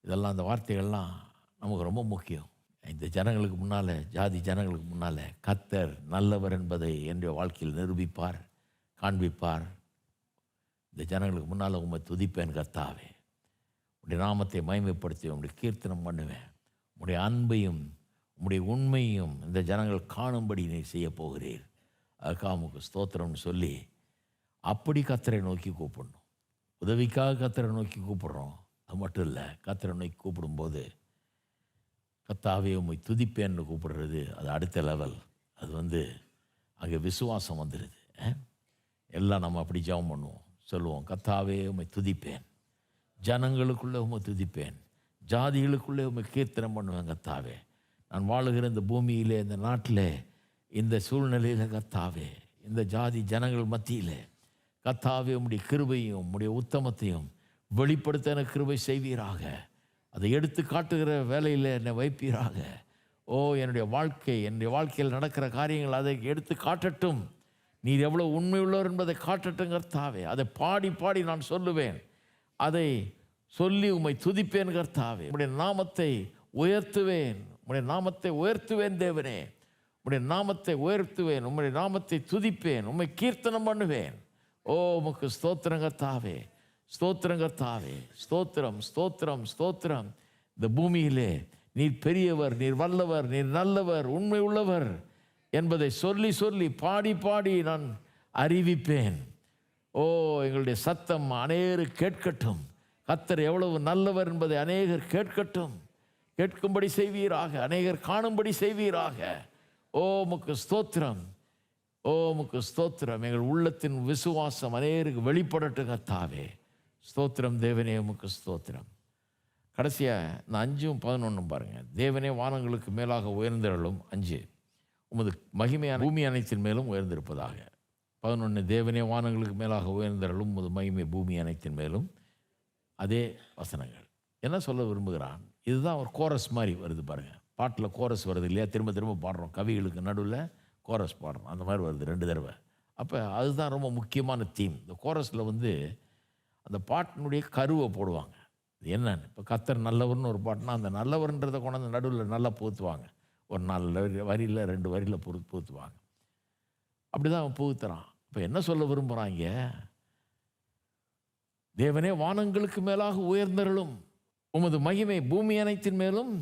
இதெல்லாம் அந்த வார்த்தைகள்லாம் நமக்கு ரொம்ப முக்கியம். இந்த ஜனங்களுக்கு முன்னால், ஜாதி ஜனங்களுக்கு முன்னால் கர்த்தர் நல்லவர் என்பதை என்னுடைய வாழ்க்கையில் நிரூபிப்பார், காண்பிப்பார். இந்த ஜனங்களுக்கு முன்னால் உம்மை துதிப்பேன் கர்த்தாவே, உடைய நாமத்தை மகிமைப்படுத்தி உங்களுடைய கீர்த்தனம் பண்ணுவேன், உடைய அன்பையும் உம்முடைய உண்மையும் இந்த ஜனங்கள் காணும்படி நீ செய்ய போகிறீர், அதுக்காக உமக்கு ஸ்தோத்திரம்னு சொல்லி அப்படி கர்த்தரை நோக்கி கூப்பிடணும். உதவிக்காக கர்த்தரை நோக்கி கூப்பிட்றோம், அது மட்டும் இல்லை, கர்த்தரை நோக்கி கூப்பிடும்போது கர்த்தாவே உம்மை துதிப்பேன்னு கூப்பிடுறது அது அடுத்த லெவல். அது வந்து அங்கே விசுவாசம் வந்துடுது. எல்லாம் நம்ம அப்படி ஜெபம் பண்ணுவோம், சொல்லுவோம், கர்த்தாவே உம்மை துதிப்பேன், ஜனங்களுக்குள்ளே உம்மை துதிப்பேன், ஜாதிகளுக்குள்ளே உம்மை கீர்த்தனம் பண்ணுவேன் கர்த்தாவே. நான் வாழுகிற இந்த பூமியிலே, இந்த நாட்டில், இந்த சூழ்நிலையில் கர்த்தாவே, இந்த ஜாதி ஜனங்கள் மத்தியில் கர்த்தாவே உம்முடைய கிருபையும் உம்முடைய உத்தமத்தையும் வெளிப்படுத்த எனக்கு கிருபை செய்வீராக. அதை எடுத்து காட்டுகிற வேலையில் என்னை வைப்பீராக. ஓ என்னுடைய வாழ்க்கையில் நடக்கிற காரியங்கள் அதை எடுத்து காட்டட்டும். நீர் எவ்வளோ உண்மை உள்ளவர் என்பதை காட்டட்டும் கர்த்தாவே. அதை பாடி பாடி நான் சொல்லுவேன், அதை சொல்லி உம்மை துதிப்பேன் கர்த்தாவே. உம்முடைய நாமத்தை உயர்த்துவேன், உம்முடைய நாமத்தை உயர்த்துவேன் தேவனே, உம்முடைய நாமத்தை உயர்த்துவேன், உம்முடைய நாமத்தை துதிப்பேன், உம்மை கீர்த்தனம் பண்ணுவேன். ஓ உமக்கு ஸ்தோத்திரம் கர்த்தாவே, ஸ்தோத்திரம் கர்த்தாவே, ஸ்தோத்திரம் ஸ்தோத்திரம் ஸ்தோத்திரம். இந்த பூமியிலே நீர் பெரியவர், நீர் வல்லவர், நீர் நல்லவர், உண்மை உள்ளவர் என்பதை சொல்லி சொல்லி பாடி பாடி நான் அறிவிப்பேன். ஓ எங்களுடைய சத்தம் அநேகர் கேட்கட்டும், கர்த்தர் எவ்வளவு நல்லவர் என்பதை அநேகர் கேட்கட்டும், கேட்கும்படி செய்வீராக, அநேகர் காணும்படி செய்வீராக. ஓ உமக்கு ஸ்தோத்திரம், ஓ உமக்கு ஸ்தோத்திரம். எங்கள் உள்ளத்தின் விசுவாசம் அநேகருக்கு வெளிப்படட்டும் கர்த்தாவே. ஸ்தோத்திரம் தேவனே, உமக்கு ஸ்தோத்திரம். கடைசியாக இந்த 5:11 பாருங்கள். தேவனே வானங்களுக்கு மேலாக உயர்ந்தருளும். 5 உமது மகிமையான பூமி அனைத்தின் மேலும் உயர்ந்திருப்பதாக. 11 தேவனே வானங்களுக்கு மேலாக உயர்ந்தருளும், உமது மகிமை பூமி அனைத்தின் மேலும். அதே வசனங்கள் என்ன சொல்ல விரும்புகிறான்? இதுதான் ஒரு கோரஸ் மாதிரி வருது பாருங்கள். பாட்டில் கோரஸ் வருது இல்லையா, திரும்ப திரும்ப பாடுறோம், கவிகளுக்கு நடுவில் கோரஸ் பாடுறோம், அந்த மாதிரி வருது 2 தடவை. அப்போ அதுதான் ரொம்ப முக்கியமான தீம். இந்த கோரஸில் வந்து அந்த பாட்டினுடைய கருவை போடுவாங்க. இது என்னன்னு, இப்போ கர்த்தர் நல்லவர்னு ஒரு பாட்டுனா அந்த நல்லவர்ன்றதை கொண்டாந்து நடுவில் நல்லா பூத்துவாங்க. ஒரு 4 வரியில் 2 வரியில் பூத்துவாங்க. அப்படி தான் அவன் புகுத்துறான். இப்போ என்ன சொல்ல விரும்புகிறாங்க? தேவனே வானங்களுக்கு மேலாக உயர்ந்தருளும், உமது மகிமை பூமி அனைத்தின் மேலும்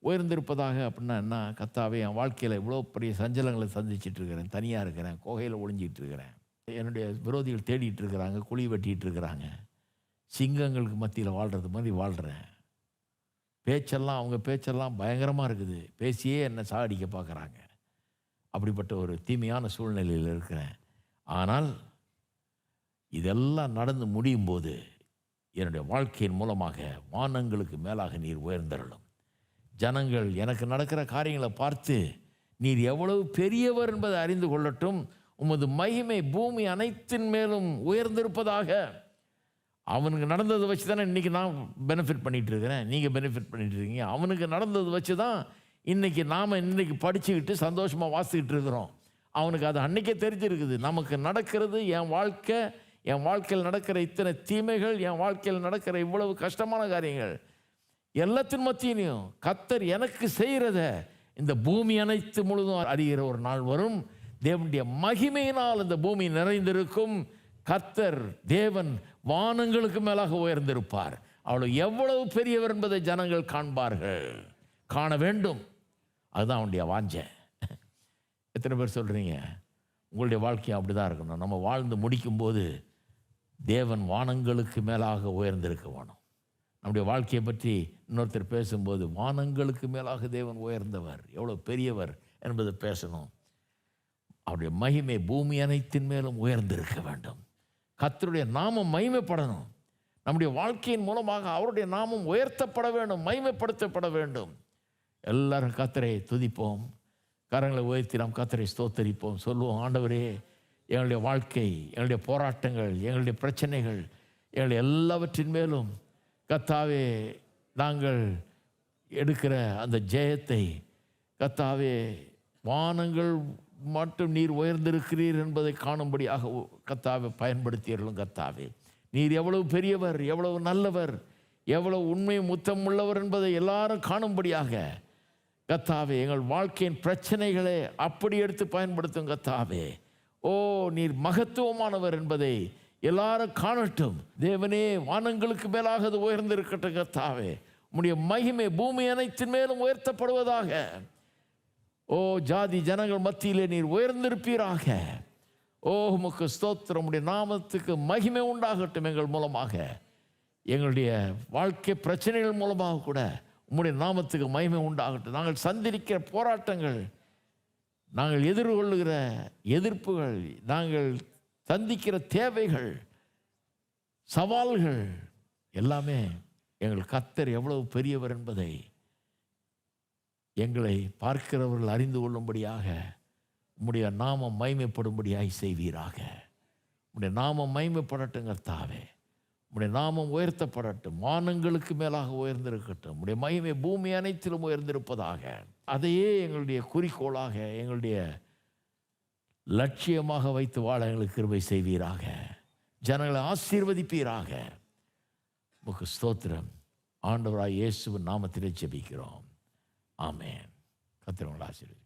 உயர்ந்திருப்பதாக. அப்படின்னா என்ன? கர்த்தாவே என் வாழ்க்கையில் இவ்வளோ பெரிய சஞ்சலங்களை சந்திச்சுட்டு இருக்கிறேன், தனியாக இருக்கிறேன், குகையில் ஒளிஞ்சிட்டு இருக்கிறேன், என்னுடைய விரோதிகள் தேடிட்டு இருக்கிறாங்க, குழி வெட்டிகிட்டு இருக்கிறாங்க, சிங்கங்களுக்கு மத்தியில் வாழ்கிறது மாதிரி வாழ்கிறேன். பேச்செல்லாம் அவங்க பேச்செல்லாம் பயங்கரமாக இருக்குது, பேசியே என்னை சாகடிக்க பார்க்குறாங்க. அப்படிப்பட்ட ஒரு தீமையான சூழ்நிலையில் இருக்கிறேன். ஆனால் இதெல்லாம் நடந்து முடியும் போது என்னுடைய வாழ்க்கையின் மூலமாக வானங்களுக்கு மேலாக நீர் உயர்ந்தருளும். ஜனங்கள் எனக்கு நடக்கிற காரியங்களை பார்த்து நீர் எவ்வளவு பெரியவர் என்பதை அறிந்து கொள்ளட்டும். உமது மகிமை பூமி அனைத்தின் மேலும் உயர்ந்திருப்பதாக. அவனுக்கு நடந்ததை வச்சு தானே இன்றைக்கி நான் பெனிஃபிட் பண்ணிகிட்டு இருக்கிறேன், நீங்கள் பெனிஃபிட் பண்ணிகிட்டு இருக்கீங்க. அவனுக்கு நடந்ததை வச்சு தான் இன்றைக்கி நாம் இன்றைக்கி படிச்சுக்கிட்டு சந்தோஷமாக வாசிக்கிட்டு இருக்கிறோம். அவனுக்கு அது அன்றைக்கே தெரிஞ்சிருக்குது. நமக்கு நடக்கிறது, என் வாழ்க்கையில் நடக்கிற இத்தனை தீமைகள், என் வாழ்க்கையில் நடக்கிற இவ்வளவு கஷ்டமான காரியங்கள் எல்லாத்தின் மத்தியிலையும் கர்த்தர் எனக்கு செய்கிறத இந்த பூமி அனைத்து முழுதும் அறிகிற ஒரு நாள் வரும். தேவனுடைய மகிமையினால் இந்த பூமி நிறைந்திருக்கும். கர்த்தர் தேவன் வானங்களுக்கு மேலாக உயர்ந்திருப்பார். அவ்வளோ எவ்வளவு பெரியவர் என்பதை ஜனங்கள் காண்பார்கள், காண வேண்டும். அதுதான் அவனுடைய வாஞ்சை. எத்தனை பேர் சொல்கிறீங்க உங்களுடைய வாழ்க்கையும் அப்படி தான் இருக்கணும்? நம்ம வாழ்ந்து முடிக்கும்போது தேவன் வானங்களுக்கு மேலாக உயர்ந்திருக்க வேணும். நம்முடைய வாழ்க்கையை பற்றி இன்னொருத்தர் பேசும்போது வானங்களுக்கு மேலாக தேவன் உயர்ந்தவர், எவ்வளோ பெரியவர் என்பதை பேசணும். அவருடைய மகிமை பூமி அனைத்தின் மேலும் உயர்ந்திருக்க வேண்டும். கர்த்தருடைய நாமம் மகிமைப்படணும். நம்முடைய வாழ்க்கையின் மூலமாக அவருடைய நாமம் உயர்த்தப்பட வேண்டும், மகிமைப்படுத்தப்பட வேண்டும். எல்லாரும் கர்த்தரை துதிப்போம், கரங்களை உயர்த்தி நாம் கர்த்தரை ஸ்தோத்தரிப்போம். சொல்லுவோம், ஆண்டவரே, எங்களுடைய வாழ்க்கை, எங்களுடைய போராட்டங்கள், எங்களுடைய பிரச்சனைகள், எங்களுடைய எல்லாவற்றின் மேலும் கர்த்தாவே நாங்கள் எடுக்கிற அந்த ஜெயத்தை கர்த்தாவே வானங்கள் மட்டும் நீர் உயர்ந்திருக்கிறீர் என்பதை காணும்படியாக கர்த்தாவை பயன்படுத்தியர்களும். கர்த்தாவே, நீர் எவ்வளவு பெரியவர், எவ்வளவு நல்லவர், எவ்வளவு உண்மை முத்தம் உள்ளவர் என்பதை எல்லாரும் காணும்படியாக கர்த்தாவே எங்கள் வாழ்க்கையின் பிரச்சனைகளை அப்படி எடுத்து பயன்படுத்தும். கர்த்தாவே, ஓ நீர் மகத்துவமானவர் என்பதை எல்லாரும் காணட்டும். தேவனே, வானங்களுக்கு மேலாக அது உயர்ந்திருக்கட்டும். கர்த்தாவே, உம்முடைய மகிமை பூமி அனைத்தின் மேலும் உயர்த்தப்படுவதாக. ஓ ஜாதி ஜனங்கள் மத்தியிலே நீர் உயர்ந்திருப்பீராக. ஓ உமக்கு ஸ்தோத்திரம். உம்முடைய நாமத்துக்கு மகிமை உண்டாகட்டும். எங்கள் மூலமாக, எங்களுடைய வாழ்க்கை பிரச்சனைகள் மூலமாக கூட உம்முடைய நாமத்துக்கு மகிமை உண்டாகட்டும். நாங்கள் சந்திக்கிற போராட்டங்கள், நாங்கள் எதிர்கொள்ளுகிற எதிர்ப்புகள், நாங்கள் சந்திக்கிற தேவைகள், சவால்கள் எல்லாமே எங்கள் கர்த்தர் எவ்வளவு பெரியவர் என்பதை எங்களை பார்க்கிறவர்கள் அறிந்து கொள்ளும்படியாக உம்முடைய நாமம் மகிமைப்படும்படியாய் செய்வீராக. உம்முடைய நாமம் மகிமைப்படட்டும். கர்த்தாவே, உம்முடைய நாமம் உயர்த்தப்படட்டும். வானங்களுக்கு மேலாக உயர்ந்திருக்கட்டும். உம்முடைய மகிமை பூமி அனைத்திலும் உயர்ந்திருப்பதாக. அதையே எங்களுடைய குறிக்கோளாக, எங்களுடைய லட்சியமாக வைத்து வாழ எங்களுக்கு கிருபை செய்வீராக. ஜனங்களை ஆசீர்வதிப்பீராக. உமக்கு ஸ்தோத்திரம். ஆண்டவராய் இயேசுவின் நாமத்திலே ஜெபிக்கிறோம். ஆமென். கர்த்தர் உங்களை ஆசீர்வதிப்பார்.